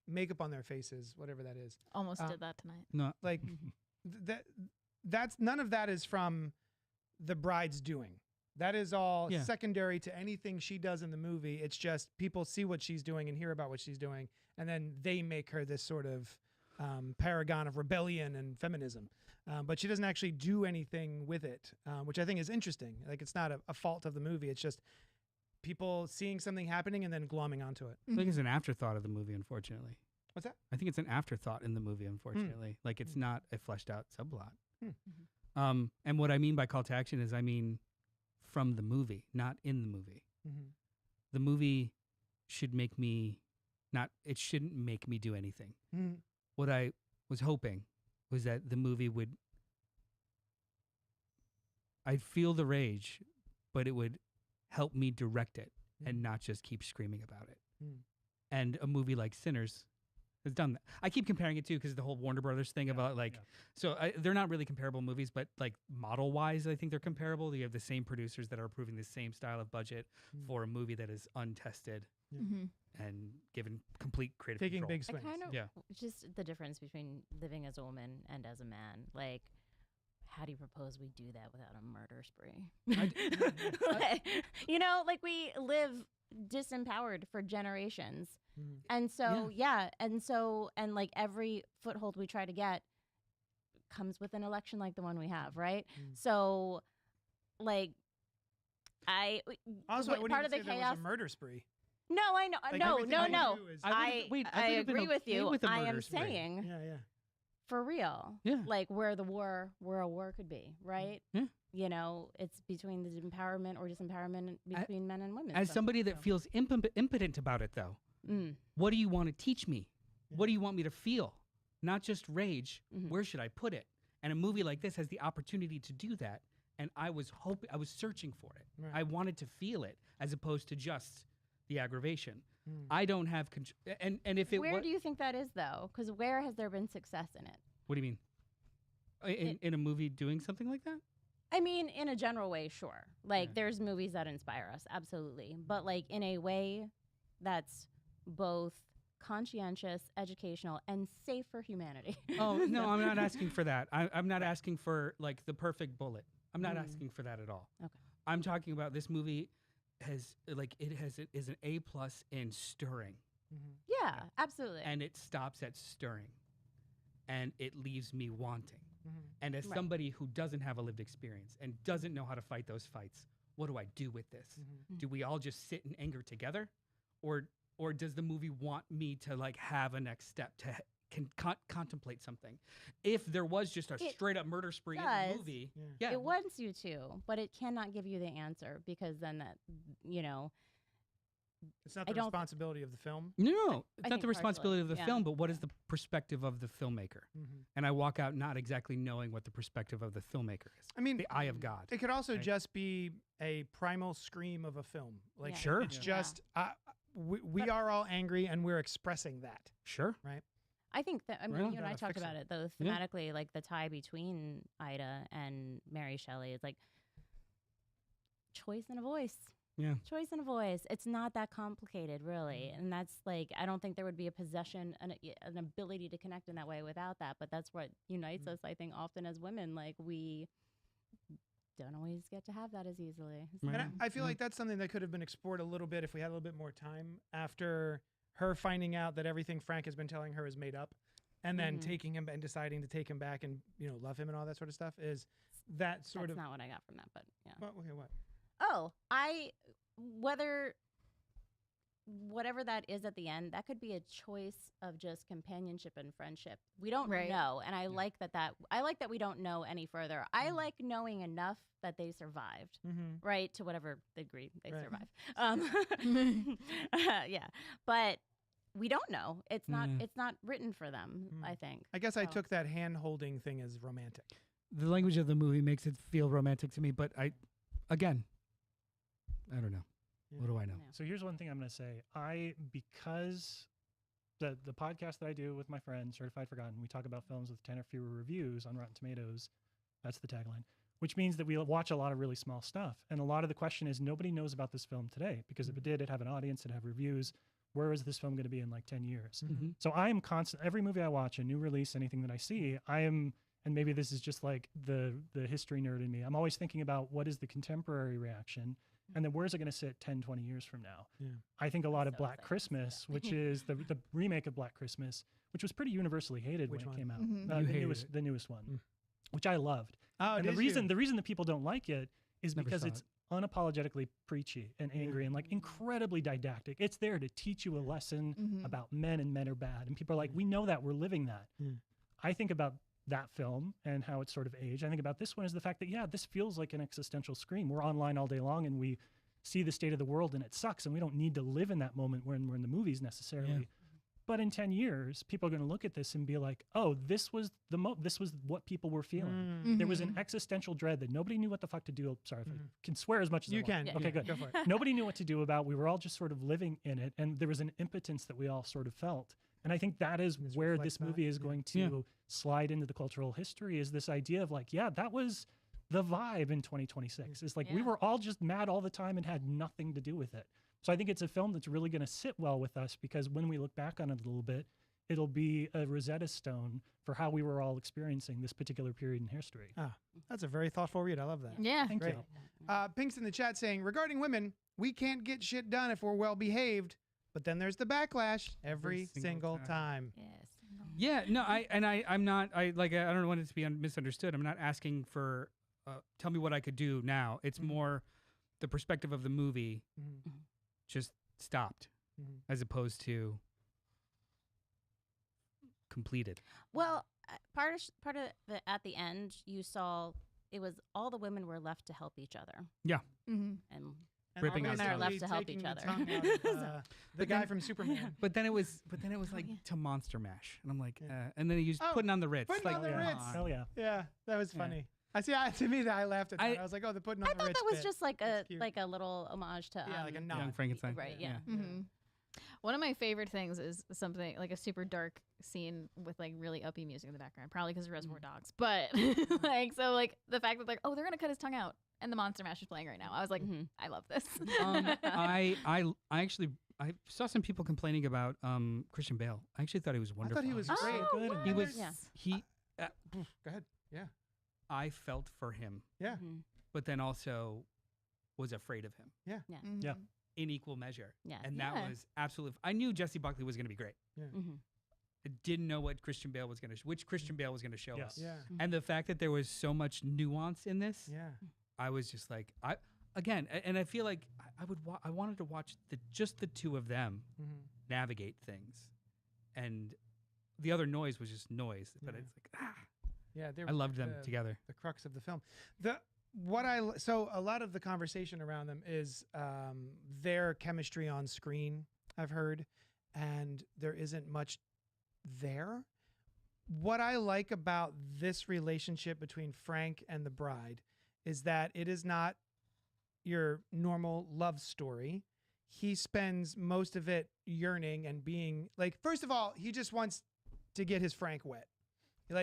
Speaker 1: makeup on their faces, whatever that is.
Speaker 2: Almost did that tonight.
Speaker 3: No.
Speaker 1: Like that's none of that is from the bride's doing. That is all secondary to anything she does in the movie. It's just people see what she's doing and hear about what she's doing, and then they make her this sort of paragon of rebellion and feminism. But she doesn't actually do anything with it, which I think is interesting. Like, it's not a fault of the movie. It's just people seeing something happening and then glomming onto it.
Speaker 3: I think it's an afterthought of the movie, unfortunately.
Speaker 1: What's that?
Speaker 3: I think it's an afterthought in the movie, unfortunately. Like, it's not a fleshed out subplot. And what I mean by call to action is I mean from the movie, not in the movie. The movie should make me it shouldn't make me do anything. What I was hoping was that the movie I'd feel the rage, but it would help me direct it and not just keep screaming about it. and a movie like Sinners has done that. I keep comparing it too because the whole Warner Brothers thing about like, so they're not really comparable movies, but like model wise, I think they're comparable. You have the same producers that are approving the same style of budget for a movie that is untested and given complete creative
Speaker 1: Taking
Speaker 3: control.
Speaker 1: big swings.
Speaker 7: Just the difference between living as a woman and as a man. Like, how do you propose we do that without a murder spree? Like, you know, like we live disempowered for generations. And so, and like every foothold we try to get comes with an election like the one we have, right? So, like, I
Speaker 1: also
Speaker 7: part of the
Speaker 1: chaos.
Speaker 7: chaos.
Speaker 1: There was a murder spree.
Speaker 7: No, I know.
Speaker 1: Like,
Speaker 7: No.
Speaker 3: I
Speaker 7: agree with you.
Speaker 3: With a
Speaker 7: I
Speaker 3: murder
Speaker 7: am
Speaker 3: spree.
Speaker 7: saying,
Speaker 1: Yeah.
Speaker 7: for real, like where a war could be, right?
Speaker 3: Yeah.
Speaker 7: You know, it's between the empowerment or disempowerment between men and women.
Speaker 3: As
Speaker 7: So,
Speaker 3: somebody that feels impotent about it, though, what do you want to teach me? What do you want me to feel? Not just rage. Where should I put it? And a movie like this has the opportunity to do that. And I was searching for it.
Speaker 1: Right.
Speaker 3: I wanted to feel it as opposed to just the aggravation. I don't have control. And if it
Speaker 7: where do you think that is, though? Because where has there been success in it?
Speaker 3: What do you mean? In a movie doing something like that?
Speaker 7: I mean, in a general way, sure. Like, there's movies that inspire us, absolutely. But, like, in a way that's both conscientious, educational, and safe for humanity.
Speaker 3: Oh, no, I'm not asking for that. I'm not asking for, like, the perfect bullet. I'm not asking for that at all.
Speaker 7: Okay.
Speaker 3: I'm talking about this movie is an A+ in stirring.
Speaker 7: Yeah, absolutely.
Speaker 3: And it stops at stirring. And it leaves me wanting. And as somebody who doesn't have a lived experience and doesn't know how to fight those fights, what do I do with this? Do we all just sit in anger together? Or does the movie want me to like have a next step to contemplate something? If there was just a straight up murder spree in the movie,
Speaker 7: it wants you to, but it cannot give you the answer because then that, you know,
Speaker 1: it's not the responsibility of the film.
Speaker 3: No, it's not the responsibility of the film, but what is the perspective of the filmmaker? And I walk out not exactly knowing what the perspective of the filmmaker is.
Speaker 1: I mean,
Speaker 3: the eye of God.
Speaker 1: It could also just be a primal scream of a film. Like,
Speaker 3: sure,
Speaker 1: it's just we are all angry and we're expressing that.
Speaker 3: Sure,
Speaker 1: right.
Speaker 7: I think that, I mean, you and I talked about
Speaker 1: it.
Speaker 7: it, though, thematically, like the tie between Ida and Mary Shelley is like choice and a voice.
Speaker 3: Yeah.
Speaker 7: Choice and a voice. It's not that complicated, really. And that's like, I don't think there would be a possession, an ability to connect in that way without that. But that's what unites us, I think, often as women. Like, we don't always get to have that as easily.
Speaker 1: And I feel like that's something that could have been explored a little bit if we had a little bit more time after her finding out that everything Frank has been telling her is made up, and then taking him and deciding to take him back and, you know, love him and all that sort of stuff. Is that sort of...
Speaker 7: That's not what I got from that, but yeah.
Speaker 1: What?
Speaker 7: Oh, whatever that is at the end, that could be a choice of just companionship and friendship. We don't know, and I like that. I like that we don't know any further. I like knowing enough that they survived, right, to whatever degree they survive. Yeah, but we don't know. It's not written for them. I think.
Speaker 1: I guess I took that hand-holding thing as romantic.
Speaker 3: The language of the movie makes it feel romantic to me, but I don't know. What do I know?
Speaker 4: So here's one thing I'm going to say. Because the podcast that I do with my friend, Certified Forgotten, we talk about films with 10 or fewer reviews on Rotten Tomatoes. That's the tagline, which means that we watch a lot of really small stuff. And a lot of the question is nobody knows about this film today, because if it did, it'd have an audience, it'd have reviews. Where is this film going to be in like 10 years? So I am constant, every movie I watch, a new release, anything that I see, and maybe this is just like the history nerd in me, I'm always thinking about what is the contemporary reaction, and then where's it going to sit 10, 20 years from now? I think a lot of Black Christmas, which is the remake of Black Christmas, which was pretty universally hated when it came out. The newest one, which I loved.
Speaker 1: Oh,
Speaker 4: and the reason that people don't like it is because it's unapologetically preachy and angry and like incredibly didactic. It's there to teach you a lesson about men, and men are bad. And people are like, we know that, we're living that. I think about that film and how it's sort of aged. I think about this one is the fact that, this feels like an existential scream. We're online all day long and we see the state of the world and it sucks, and we don't need to live in that moment when we're in the movies necessarily. But in 10 years, people are going to look at this and be like, "Oh, this was this was what people were feeling. There was an existential dread that nobody knew what the fuck to do." Sorry, if I can swear as much as I
Speaker 1: You
Speaker 4: want.
Speaker 1: can.
Speaker 4: Okay,
Speaker 1: Yeah,
Speaker 4: good.
Speaker 1: go for it.
Speaker 4: Nobody knew what to do about. We were all just sort of living in it, and there was an impotence that we all sort of felt. And I think that is
Speaker 1: This
Speaker 4: where
Speaker 1: reflects
Speaker 4: this movie
Speaker 1: that,
Speaker 4: is
Speaker 1: yeah.
Speaker 4: going to slide into the cultural history. Is this idea of like, yeah, that was the vibe in 2026. It's like we
Speaker 7: Yeah.
Speaker 4: were all just mad all the time and had nothing to do with it. So I think it's a film that's really going to sit well with us, because when we look back on it a little bit, it'll be a Rosetta Stone for how we were all experiencing this particular period in history.
Speaker 1: That's a very thoughtful read. I love that.
Speaker 2: Yeah.
Speaker 4: Thank
Speaker 1: Great.
Speaker 4: you.
Speaker 1: Pink's in the chat saying, regarding women, we can't get shit done if we're well behaved. But then there's the backlash every single time.
Speaker 2: Yes.
Speaker 3: Yeah, no, I'm not. I don't want it to be misunderstood. I'm not asking for. Tell me what I could do now. It's more the perspective of the movie just stopped, as opposed to completed.
Speaker 7: Well, part of the at the end, you saw it was all the women were left to help each other,
Speaker 2: Mm-hmm.
Speaker 7: and
Speaker 3: Ripping
Speaker 7: all
Speaker 3: out
Speaker 7: the men are
Speaker 3: tongues.
Speaker 7: left to help
Speaker 1: Taking
Speaker 7: each
Speaker 1: the
Speaker 7: other.
Speaker 1: tongue out of, the guy from Superman.
Speaker 3: But then it was like
Speaker 7: yeah.
Speaker 3: to Monster Mash, and I'm like,
Speaker 1: Yeah.
Speaker 3: and then he used
Speaker 1: Oh,
Speaker 3: putting on the Ritz.
Speaker 1: putting
Speaker 3: like,
Speaker 1: on the
Speaker 3: come
Speaker 1: Ritz.
Speaker 3: on.
Speaker 4: Hell yeah.
Speaker 1: Yeah, that was
Speaker 3: Yeah.
Speaker 1: funny. To me, I laughed at that. I was like, oh, they're putting on
Speaker 7: I
Speaker 1: the
Speaker 7: thought
Speaker 1: Ritz
Speaker 7: that was
Speaker 1: bit.
Speaker 7: just like
Speaker 1: That's
Speaker 7: a
Speaker 1: cute.
Speaker 7: like a little homage to
Speaker 1: Yeah, like a nod.
Speaker 3: Young Frankenstein.
Speaker 7: right? Yeah.
Speaker 2: Mm-hmm. One of my favorite things is something like a super dark scene with like really uppy music in the background, probably because of Reservoir Dogs. But like, so like the fact that like, oh, they're gonna cut his tongue out, and the Monster Mash is playing right now. I was like, I love this.
Speaker 3: I actually saw some people complaining about Christian Bale. I actually thought he was
Speaker 1: I
Speaker 3: wonderful.
Speaker 1: thought he was
Speaker 2: Oh,
Speaker 1: great.
Speaker 4: good.
Speaker 3: He was.
Speaker 7: Yeah.
Speaker 3: He.
Speaker 1: Go ahead. Yeah.
Speaker 3: I felt for him,
Speaker 1: Yeah.
Speaker 3: but then also was afraid of him
Speaker 2: Mhm.
Speaker 4: Yeah.
Speaker 3: in equal measure.
Speaker 7: Yeah.
Speaker 3: And
Speaker 2: Yeah.
Speaker 3: that was absolutely. I knew Jesse Buckley was going to be great.
Speaker 7: Mm-hmm.
Speaker 3: I didn't know what Christian Bale was going to, which Christian Bale was going to show
Speaker 4: Yes.
Speaker 3: us.
Speaker 1: Yeah.
Speaker 3: And the fact that there was so much nuance in this,
Speaker 1: Yeah.
Speaker 3: I was just like, and I feel like I wanted to watch just the two of them navigate ththings, and the other noise was just noise. But
Speaker 1: Yeah.
Speaker 3: it's like,
Speaker 1: Yeah.
Speaker 3: I loved them together.
Speaker 1: The crux of the film. So a lot of the conversation around them is their chemistry on screen, I've heard, and there isn't much there. What I like about this relationship between Frank and the bride is that it is not your normal love story. He spends most of it yearning and being like, first of all, he just wants to get his Frank wet.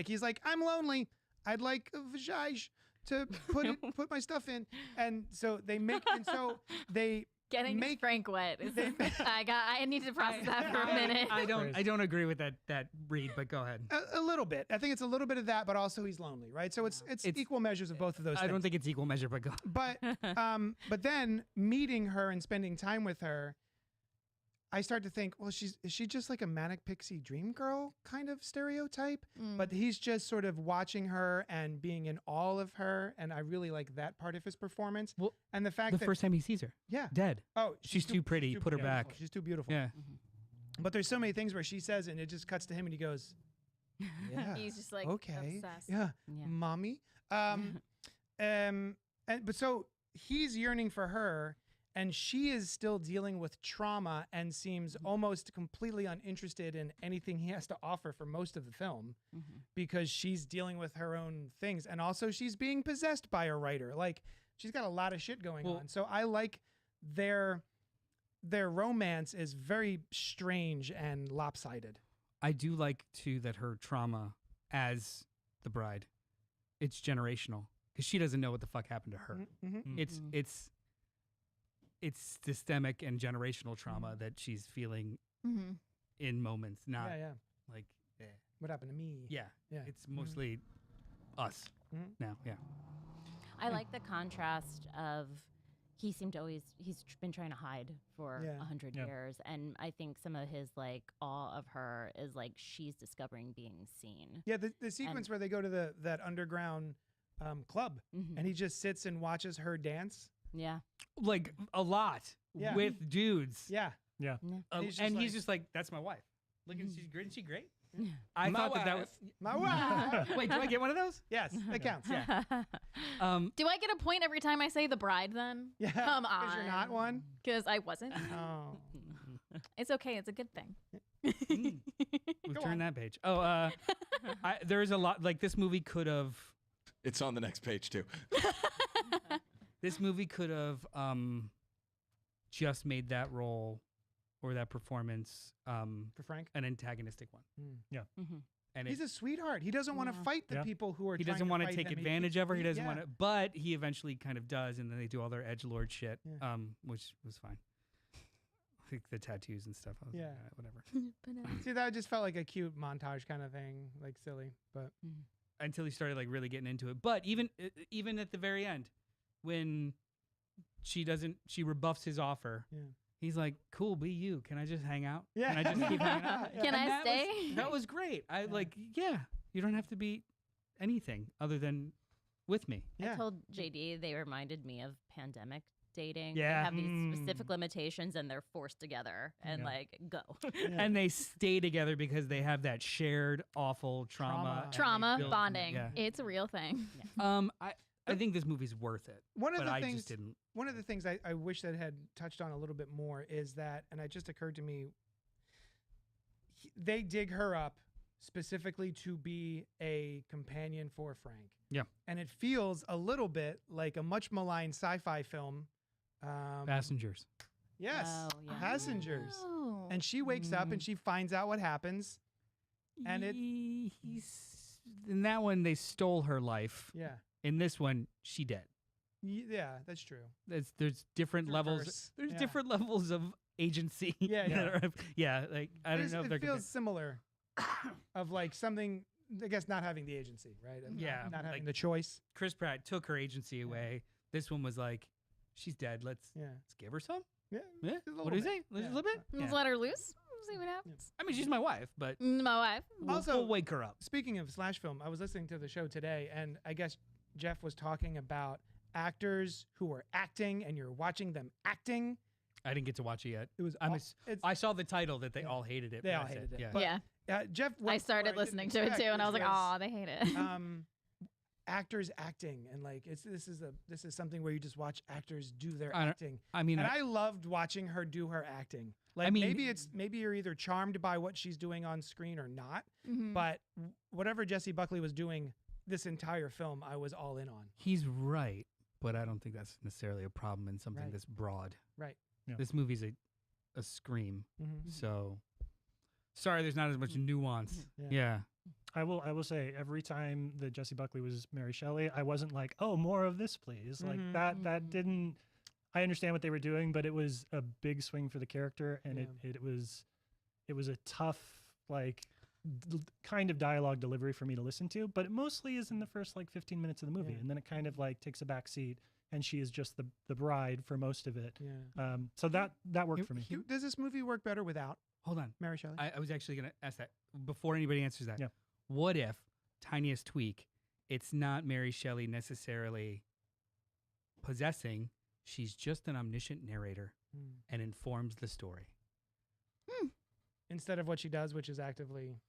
Speaker 1: He's like, I'm lonely. I'd like a vajayjay to put my stuff in. And so they
Speaker 2: Getting
Speaker 1: make
Speaker 2: Frank wet. I need to process that for a minute.
Speaker 3: I don't agree with that read, but go ahead.
Speaker 1: a little bit. I think it's a little bit of that, but also he's lonely, right? So it's equal measures of both of those
Speaker 3: I
Speaker 1: things.
Speaker 3: don't think it's equal measure, but go.
Speaker 1: But then meeting her and spending time with her, I start to think, well, is she just like a manic pixie dream girl kind of stereotype? But he's just sort of watching her and being in awe of her, and I really like that part of his performance.
Speaker 3: Well,
Speaker 1: and the fact
Speaker 3: The
Speaker 1: that
Speaker 3: first time he sees her,
Speaker 1: yeah,
Speaker 3: dead.
Speaker 1: oh,
Speaker 3: She's too pretty. Put her
Speaker 1: beautiful.
Speaker 3: back.
Speaker 1: She's too beautiful.
Speaker 3: Yeah.
Speaker 1: But there's so many things where she says it, and it just cuts to him, and he goes, "Yeah,
Speaker 2: He's just like
Speaker 1: okay,
Speaker 2: obsessed.
Speaker 1: yeah,
Speaker 7: Yeah.
Speaker 1: mommy." But so he's yearning for her, and she is still dealing with trauma and seems almost completely uninterested in anything he has to offer for most of the film, because she's dealing with her own things, and also she's being possessed by a writer. Like, she's got a lot of shit going on. So I like their romance is very strange and lopsided.
Speaker 3: I do like too that her trauma as the bride, it's generational, because she doesn't know what the fuck happened to her. It's systemic and generational trauma that she's feeling in moments, not like
Speaker 1: What happened to me?
Speaker 3: yeah. It's mostly us now. Yeah.
Speaker 7: I like the contrast of he's been trying to hide for 100 years, and I think some of his like awe of her is like she's discovering being seen.
Speaker 1: Yeah, the sequence where they go to that underground club, and he just sits and watches her dance.
Speaker 7: Yeah.
Speaker 3: Like a lot with dudes.
Speaker 1: Yeah.
Speaker 3: And he's just like, that's my wife. Look, she's great. Isn't she great? I
Speaker 5: My
Speaker 3: thought that was
Speaker 1: My wife.
Speaker 3: Wait, do I get one of those?
Speaker 1: Yes, that counts.
Speaker 2: Do I get a point every time I say the bride then?
Speaker 1: Yeah.
Speaker 2: Come
Speaker 1: Because you're not
Speaker 2: on.
Speaker 1: one.
Speaker 2: Because I wasn't.
Speaker 1: Oh.
Speaker 2: It's okay. It's a good thing.
Speaker 3: We've turned that page. Oh, there's a lot. Like this movie could have.
Speaker 5: It's on the next page too.
Speaker 3: This movie could have just made that role or that performance
Speaker 1: For Frank?
Speaker 3: an antagonistic one. And
Speaker 1: He's a sweetheart. He doesn't want to
Speaker 7: Yeah.
Speaker 1: fight the people who are
Speaker 3: he
Speaker 1: trying
Speaker 3: doesn't
Speaker 1: to
Speaker 3: want to
Speaker 1: fight
Speaker 3: take
Speaker 1: him.
Speaker 3: advantage of her. He doesn't
Speaker 1: yeah.
Speaker 3: want to, but he eventually kind of does, and then they do all their edgelord shit,
Speaker 1: Yeah.
Speaker 3: which was fine. Like the tattoos and stuff. I was
Speaker 1: Yeah.
Speaker 3: like, whatever.
Speaker 1: See, that just felt like a cute montage kind of thing, like silly. But
Speaker 3: Until he started like really getting into it. But even at the very end, when she rebuffs his offer.
Speaker 1: yeah,
Speaker 3: He's like, "Cool, be you. Can I just hang out?
Speaker 1: yeah.
Speaker 3: Can I just keep hanging out?"
Speaker 2: Can
Speaker 3: And
Speaker 2: I
Speaker 3: that
Speaker 2: stay?
Speaker 3: that was great. I like, yeah. You don't have to be anything other than with me.
Speaker 1: Yeah.
Speaker 7: I told JD they reminded me of pandemic dating.
Speaker 3: Yeah.
Speaker 7: They have these specific limitations and they're forced together and like go.
Speaker 3: And they stay together because they have that shared awful trauma. and they
Speaker 2: Trauma
Speaker 3: build-
Speaker 2: bonding.
Speaker 3: Yeah.
Speaker 2: It's a real thing.
Speaker 3: I think this movie's worth it.
Speaker 1: One of
Speaker 3: but
Speaker 1: the
Speaker 3: I
Speaker 1: things,
Speaker 3: just didn't.
Speaker 1: one of the things I wish that had touched on a little bit more is that, and it just occurred to me, they dig her up specifically to be a companion for Frank.
Speaker 3: Yeah.
Speaker 1: And it feels a little bit like a much maligned sci-fi film.
Speaker 3: Passengers.
Speaker 1: Yes.
Speaker 7: Oh, yeah.
Speaker 1: Passengers.
Speaker 2: Oh.
Speaker 1: And she wakes up and she finds out what happens. And it-
Speaker 3: He's in that one they stole her life.
Speaker 1: Yeah.
Speaker 3: In this one, she dead.
Speaker 1: Yeah, that's true.
Speaker 3: There's different levels.
Speaker 1: Reverse.
Speaker 3: There's
Speaker 1: Yeah.
Speaker 3: different levels of agency.
Speaker 1: Yeah,
Speaker 3: that
Speaker 1: yeah.
Speaker 3: are- like I don't know if
Speaker 1: It
Speaker 3: they're
Speaker 1: feels similar of like something, I guess, not having the agency, right? Of
Speaker 3: Yeah,
Speaker 1: Not having
Speaker 3: like-
Speaker 1: the choice.
Speaker 3: Chris Pratt took her agency away. This one was like, she's dead. Let's
Speaker 1: Yeah.
Speaker 3: give her some.
Speaker 1: Yeah.
Speaker 3: Yeah.
Speaker 1: Just a
Speaker 3: What
Speaker 1: little
Speaker 3: do you
Speaker 1: bit.
Speaker 3: say? Just
Speaker 1: Yeah.
Speaker 3: a little bit.
Speaker 2: Let's
Speaker 3: Yeah.
Speaker 2: let her loose. See what happens.
Speaker 3: I mean, she's my wife, but
Speaker 2: My wife.
Speaker 1: Also-
Speaker 3: we'll wake her up.
Speaker 1: Speaking of slash film, I was listening to the show today, and I guess Jeff was talking about actors who are acting, and you're watching them acting.
Speaker 3: I didn't get to watch it yet.
Speaker 1: It was.
Speaker 3: I saw the title that they
Speaker 1: Yeah.
Speaker 3: all hated it.
Speaker 1: They
Speaker 3: but
Speaker 1: all
Speaker 3: that's
Speaker 1: hated it.
Speaker 3: Yeah.
Speaker 1: But-
Speaker 2: Yeah.
Speaker 1: Jeff.
Speaker 2: I
Speaker 1: went
Speaker 2: started
Speaker 1: where I didn't
Speaker 2: listening to it
Speaker 1: expect,
Speaker 2: too, and I was
Speaker 1: which
Speaker 2: like, "Oh, they hate it."
Speaker 1: actors acting, and like this is something where you just watch actors do their
Speaker 3: I don't-
Speaker 1: acting.
Speaker 3: I mean,
Speaker 1: And I loved watching her do her acting. Like
Speaker 3: I mean-
Speaker 1: maybe you're either charmed by what she's doing on screen or not.
Speaker 2: Mhm.
Speaker 1: But whatever Jessie Buckley was doing this entire film, I was all in on.
Speaker 3: he's right, but I don't think that's necessarily a problem in something
Speaker 1: Right.
Speaker 3: this broad.
Speaker 1: Right.
Speaker 4: Yeah.
Speaker 3: This movie's a scream.
Speaker 1: Mm-hmm.
Speaker 3: So sorry, there's not as much nuance.
Speaker 1: Yeah.
Speaker 3: Yeah.
Speaker 4: I will say every time that Jessie Buckley was Mary Shelley, I wasn't like, oh, more of this, please. Like
Speaker 1: Mhm.
Speaker 4: that didn't. I understand what they were doing, but it was a big swing for the character, and
Speaker 1: Yeah.
Speaker 4: it was a tough like kind of dialogue delivery for me to listen to. But it mostly is in the first like 15 minutes of the movie,
Speaker 1: Yeah.
Speaker 4: and then it kind of like takes a back seat, and she is just the bride for most of it.
Speaker 1: Yeah.
Speaker 4: So that worked for me.
Speaker 1: Does this movie work better without
Speaker 3: Hold on.
Speaker 1: Mary Shelley?
Speaker 3: I was actually going to ask that before anybody answers that.
Speaker 4: Yeah.
Speaker 3: What if, tiniest tweak, it's not Mary Shelley necessarily possessing, she's just an omniscient narrator
Speaker 1: Mm.
Speaker 3: and informs the story.
Speaker 1: Instead of what she does, which is actively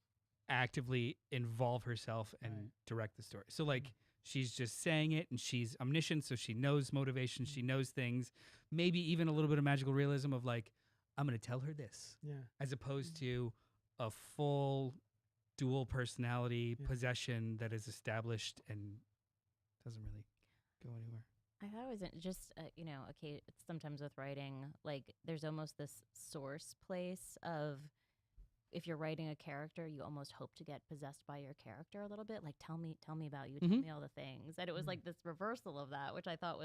Speaker 3: Involve herself and
Speaker 1: Right.
Speaker 3: direct the story. So like she's just saying it and she's omniscient, so she knows motivation, she knows things, maybe even a little bit of magical realism of like, I'm going to tell her this,
Speaker 1: Yeah.
Speaker 3: as opposed to a full dual personality
Speaker 1: Yeah.
Speaker 3: possession that is established and doesn't really go anywhere.
Speaker 7: I thought it was just, okay, sometimes with writing, like there's almost this source place of if you're writing a character, you almost hope to get possessed by your character a little bit. Like, tell me about you, tell
Speaker 3: Mhm.
Speaker 7: me all the things. And it was
Speaker 1: Mhm.
Speaker 7: like this reversal of that, which I thought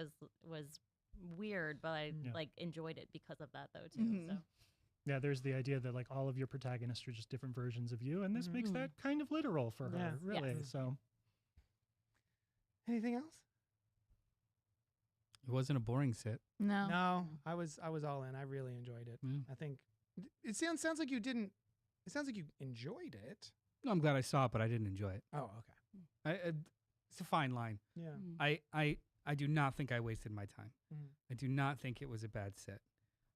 Speaker 7: was weird, but I
Speaker 4: Yeah.
Speaker 7: like enjoyed it because of that though too.
Speaker 2: Mhm.
Speaker 7: So
Speaker 4: Yeah, there's the idea that like all of your protagonists are just different versions of you, and this makes
Speaker 7: Mhm.
Speaker 4: that kind of literal for her,
Speaker 1: Yeah.
Speaker 4: really.
Speaker 7: Yes.
Speaker 4: So
Speaker 1: Anything else?
Speaker 3: It wasn't a boring sit.
Speaker 2: No.
Speaker 1: No, I was all in. I really enjoyed it.
Speaker 3: Yeah.
Speaker 1: I think it sounds like you didn't. It sounds like you enjoyed it.
Speaker 3: No, I'm glad I saw it, but I didn't enjoy it.
Speaker 1: Oh, okay.
Speaker 3: It's a fine line.
Speaker 1: Yeah.
Speaker 7: mm.
Speaker 3: I do not think I wasted my time.
Speaker 1: Mhm.
Speaker 3: I do not think it was a bad sit.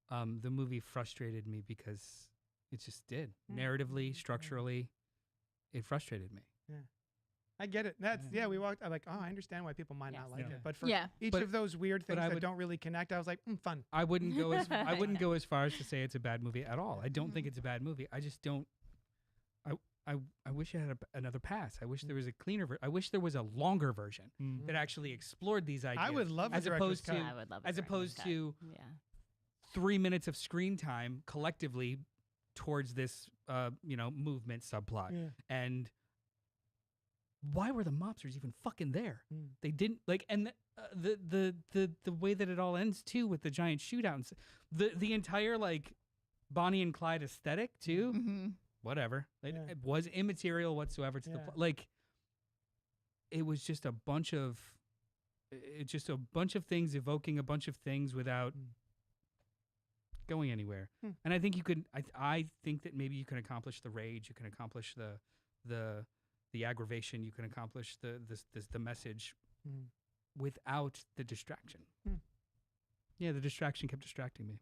Speaker 3: The movie frustrated me because it just did.
Speaker 1: Mm.
Speaker 3: Narratively,
Speaker 1: Mm.
Speaker 3: structurally, it frustrated me.
Speaker 1: Yeah. I get it. That's we walked. I'm like, oh, I understand why people might not like
Speaker 4: Yeah.
Speaker 1: it, but for
Speaker 2: Yeah.
Speaker 1: each
Speaker 3: But-
Speaker 1: of those weird
Speaker 3: but
Speaker 1: things
Speaker 3: I
Speaker 1: that
Speaker 3: would-
Speaker 1: don't really connect, I was like, fun.
Speaker 3: I wouldn't go as far as to say it's a bad movie at all. I don't think it's a bad movie. I just don't. I wish it had another pass. I wish there was a cleaner. I wish there was a longer version that actually explored these ideas.
Speaker 1: I would love a
Speaker 3: as
Speaker 1: director's
Speaker 3: opposed
Speaker 1: cut.
Speaker 3: to
Speaker 7: I would love
Speaker 3: as
Speaker 7: a
Speaker 3: opposed
Speaker 7: director's
Speaker 3: to
Speaker 7: cut. Yeah.
Speaker 3: 3 minutes of screen time collectively towards this movement subplot.
Speaker 1: Yeah.
Speaker 3: And why were the mobsters even fucking there?
Speaker 1: Mm.
Speaker 3: They didn't and the way that it all ends too with the giant shootout and the entire like Bonnie and Clyde aesthetic too.
Speaker 2: Mm-hmm.
Speaker 3: Whatever. It
Speaker 1: Yeah.
Speaker 3: was immaterial whatsoever to the
Speaker 1: Yeah.
Speaker 3: like. It was just a bunch of things evoking a bunch of things without going anywhere. And I think you could. I think that maybe you can accomplish the rage. You can accomplish the aggravation. You can accomplish the message without the distraction. Yeah, the distraction kept distracting me.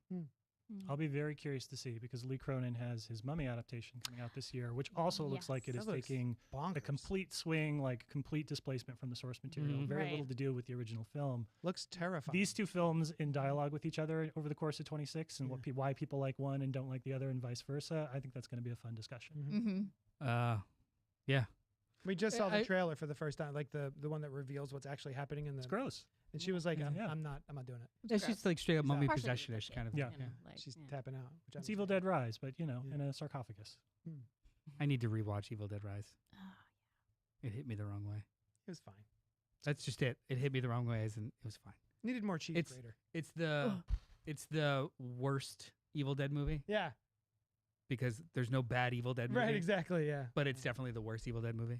Speaker 4: I'll be very curious to see because Lee Cronin has his Mummy adaptation coming out this year, which also looks like it
Speaker 1: That
Speaker 4: is
Speaker 1: looks
Speaker 4: taking a
Speaker 1: bonkers.
Speaker 4: complete swing, like complete displacement from the source material.
Speaker 3: Mhm.
Speaker 4: Very
Speaker 2: Right.
Speaker 4: little to do with the original film.
Speaker 1: Looks terrifying.
Speaker 4: These two films in dialogue with each other over the course of 26 and why people like one and don't like the other and vice versa. I think that's going to be a fun discussion.
Speaker 2: Mm-hmm.
Speaker 3: Yeah.
Speaker 1: We just saw the
Speaker 3: I-
Speaker 1: trailer for the first time, like the one that reveals what's actually happening in the.
Speaker 4: It's gross.
Speaker 1: And she was like,
Speaker 4: Yeah.
Speaker 1: I'm not doing it.
Speaker 3: It's just like straight up
Speaker 1: Exactly.
Speaker 3: mummy
Speaker 2: Partially
Speaker 3: possession-ish kind of
Speaker 4: Yeah.
Speaker 3: thing.
Speaker 7: You know, like,
Speaker 1: She's
Speaker 7: yeah.
Speaker 1: tapping out. Which
Speaker 4: It's Evil Dead Rise, but in a sarcophagus.
Speaker 3: I need to rewatch Evil Dead Rise. It hit me the wrong way.
Speaker 1: It was fine.
Speaker 3: That's just it. It hit me the wrong way, as in it was fine.
Speaker 1: Needed more cheese
Speaker 3: It's-
Speaker 1: grater.
Speaker 3: It's the worst Evil Dead movie
Speaker 1: Yeah.
Speaker 3: because there's no bad Evil Dead movie.
Speaker 1: Right. Exactly. Yeah.
Speaker 3: But it's definitely the worst Evil Dead movie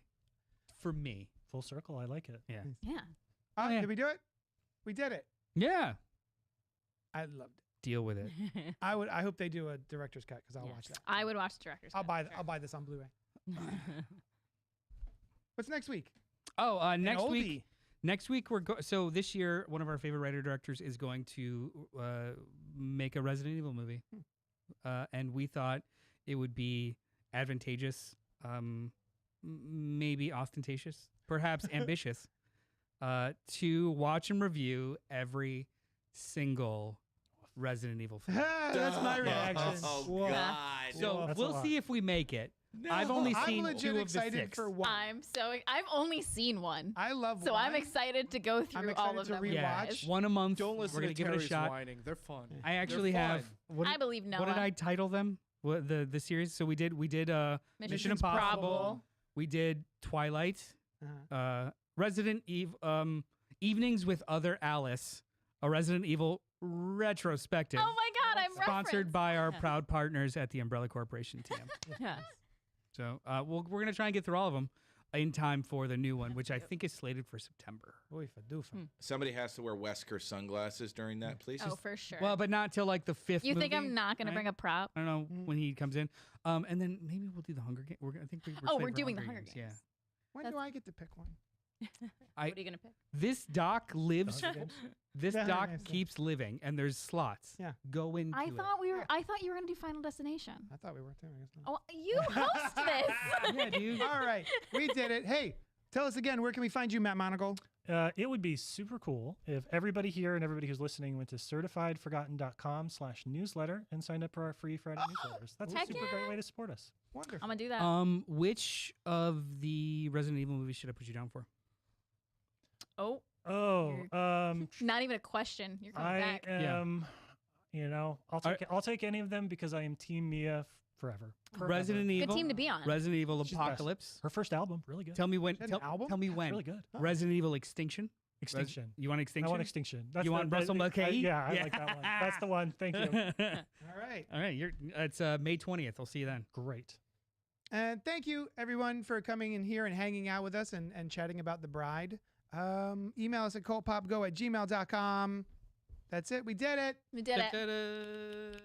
Speaker 3: for me.
Speaker 4: Full circle. I like it.
Speaker 3: Yeah.
Speaker 2: Yeah.
Speaker 3: yeah.
Speaker 1: Did we do it? We did it.
Speaker 3: Yeah.
Speaker 1: I loved it.
Speaker 3: Deal with it.
Speaker 1: I hope they do a director's cut because I'll watch that.
Speaker 2: I would watch director's
Speaker 1: I'll
Speaker 2: cut,
Speaker 1: buy. I'll buy this on Blu-ray. What's next week?
Speaker 3: Oh, next
Speaker 1: An
Speaker 3: week.
Speaker 1: oldie.
Speaker 3: Next week so this year one of our favorite writer directors is going to make a Resident Evil movie, and we thought it would be advantageous, maybe ostentatious, perhaps ambitious, to watch and review every single Resident Evil film.
Speaker 1: That's my reaction.
Speaker 5: Oh
Speaker 1: Whoa.
Speaker 5: God.
Speaker 3: So
Speaker 4: That's a
Speaker 3: we'll
Speaker 4: lot.
Speaker 3: see if we make it.
Speaker 5: No.
Speaker 3: I've only
Speaker 1: I'm
Speaker 3: seen
Speaker 1: legit
Speaker 3: 2 of the
Speaker 1: excited
Speaker 3: 6.
Speaker 1: for one.
Speaker 2: I've only seen one.
Speaker 1: I love
Speaker 2: So I'm
Speaker 1: one.
Speaker 2: excited to go through all
Speaker 1: excited
Speaker 2: of
Speaker 1: to
Speaker 2: them. with
Speaker 1: rewatch.
Speaker 2: you
Speaker 3: Yeah,
Speaker 2: guys.
Speaker 3: one a month.
Speaker 8: Don't listen
Speaker 3: We're gonna
Speaker 8: to
Speaker 3: give it a
Speaker 8: Terry's
Speaker 3: shot.
Speaker 8: whining. They're fun.
Speaker 3: I actually
Speaker 8: They're
Speaker 3: have.
Speaker 8: fun.
Speaker 3: What
Speaker 2: I
Speaker 3: did,
Speaker 2: believe Noah.
Speaker 3: what did I title them? What the series? So we did Mission Impossible. We did Twilight.
Speaker 1: Uh-huh.
Speaker 3: Resident Evil. Evenings with Other Alice. A Resident Evil retrospective.
Speaker 2: Oh my God, I'm
Speaker 3: Sponsored
Speaker 2: referenced.
Speaker 3: by our proud partners at the Umbrella Corporation TM.
Speaker 7: Yes.
Speaker 3: So we're gonna try and get through all of them in time for the new one, which I think is slated for September.
Speaker 1: Oy, fadoofa.
Speaker 5: Somebody has to wear Wesker sunglasses during that, please.
Speaker 2: Oh, for sure.
Speaker 3: Well, but not till like the 5th.
Speaker 2: you think
Speaker 3: movie,
Speaker 2: I'm not going
Speaker 3: right?
Speaker 2: to bring a prop?
Speaker 3: I don't know when he comes in. And then maybe we'll do the Hunger Games. I think we're
Speaker 2: Oh,
Speaker 3: slated
Speaker 2: we're
Speaker 3: for
Speaker 2: doing the Hunger Games.
Speaker 3: Yeah.
Speaker 1: When
Speaker 2: That's-
Speaker 1: do I get to pick one?
Speaker 3: I-
Speaker 7: What are you gonna pick?
Speaker 3: This doc lives.
Speaker 4: Hunger Games?
Speaker 3: This
Speaker 1: Yeah,
Speaker 3: doc
Speaker 1: yes, yeah.
Speaker 3: keeps living, and there's slots.
Speaker 1: Yeah.
Speaker 3: Go into
Speaker 2: I
Speaker 3: it.
Speaker 2: thought you were going to do Final Destination.
Speaker 1: I thought we were too. I guess not.
Speaker 2: Oh, you host this.
Speaker 3: Yeah, dude.
Speaker 1: All right, we did it. Hey, tell us again, where can we find you, Matt Monagle?
Speaker 4: It would be super cool if everybody here and everybody who's listening went to certifiedforgotten.com/newsletter and signed up for our free Friday newsletters. That's a
Speaker 2: Heck
Speaker 4: super
Speaker 2: yeah.
Speaker 4: great way to support us.
Speaker 1: Wonderful.
Speaker 2: I'm going to do that.
Speaker 3: Which of the Resident Evil movies should I put you down for?
Speaker 2: Oh,
Speaker 4: Oh,
Speaker 2: not even a question. You're coming
Speaker 4: I
Speaker 2: back.
Speaker 4: am. You know, I'll take any of them because I am Team Mia forever.
Speaker 3: Resident Evil.
Speaker 2: Good team to be on.
Speaker 3: Resident Evil
Speaker 4: She's the best.
Speaker 3: Apocalypse.
Speaker 4: Her first album, really good.
Speaker 3: Tell me when.
Speaker 1: She had an album?
Speaker 3: Tell me
Speaker 4: Yeah, it's
Speaker 3: when.
Speaker 4: really good.
Speaker 3: Resident Evil Extinction.
Speaker 4: Extinction.
Speaker 3: You want Extinction?
Speaker 4: I want Extinction. That's
Speaker 3: You want Russell McKay?
Speaker 4: Yeah, I like that one. That's the one. Thank you.
Speaker 1: All right.
Speaker 3: All right. It's May 20th. I'll see you then.
Speaker 4: Great.
Speaker 1: And thank you, everyone, for coming in here and hanging out with us and chatting about The Bride. Email us at cultpopgo@gmail.com. That's it. We did it.
Speaker 2: We did it.
Speaker 3: Da-da-da.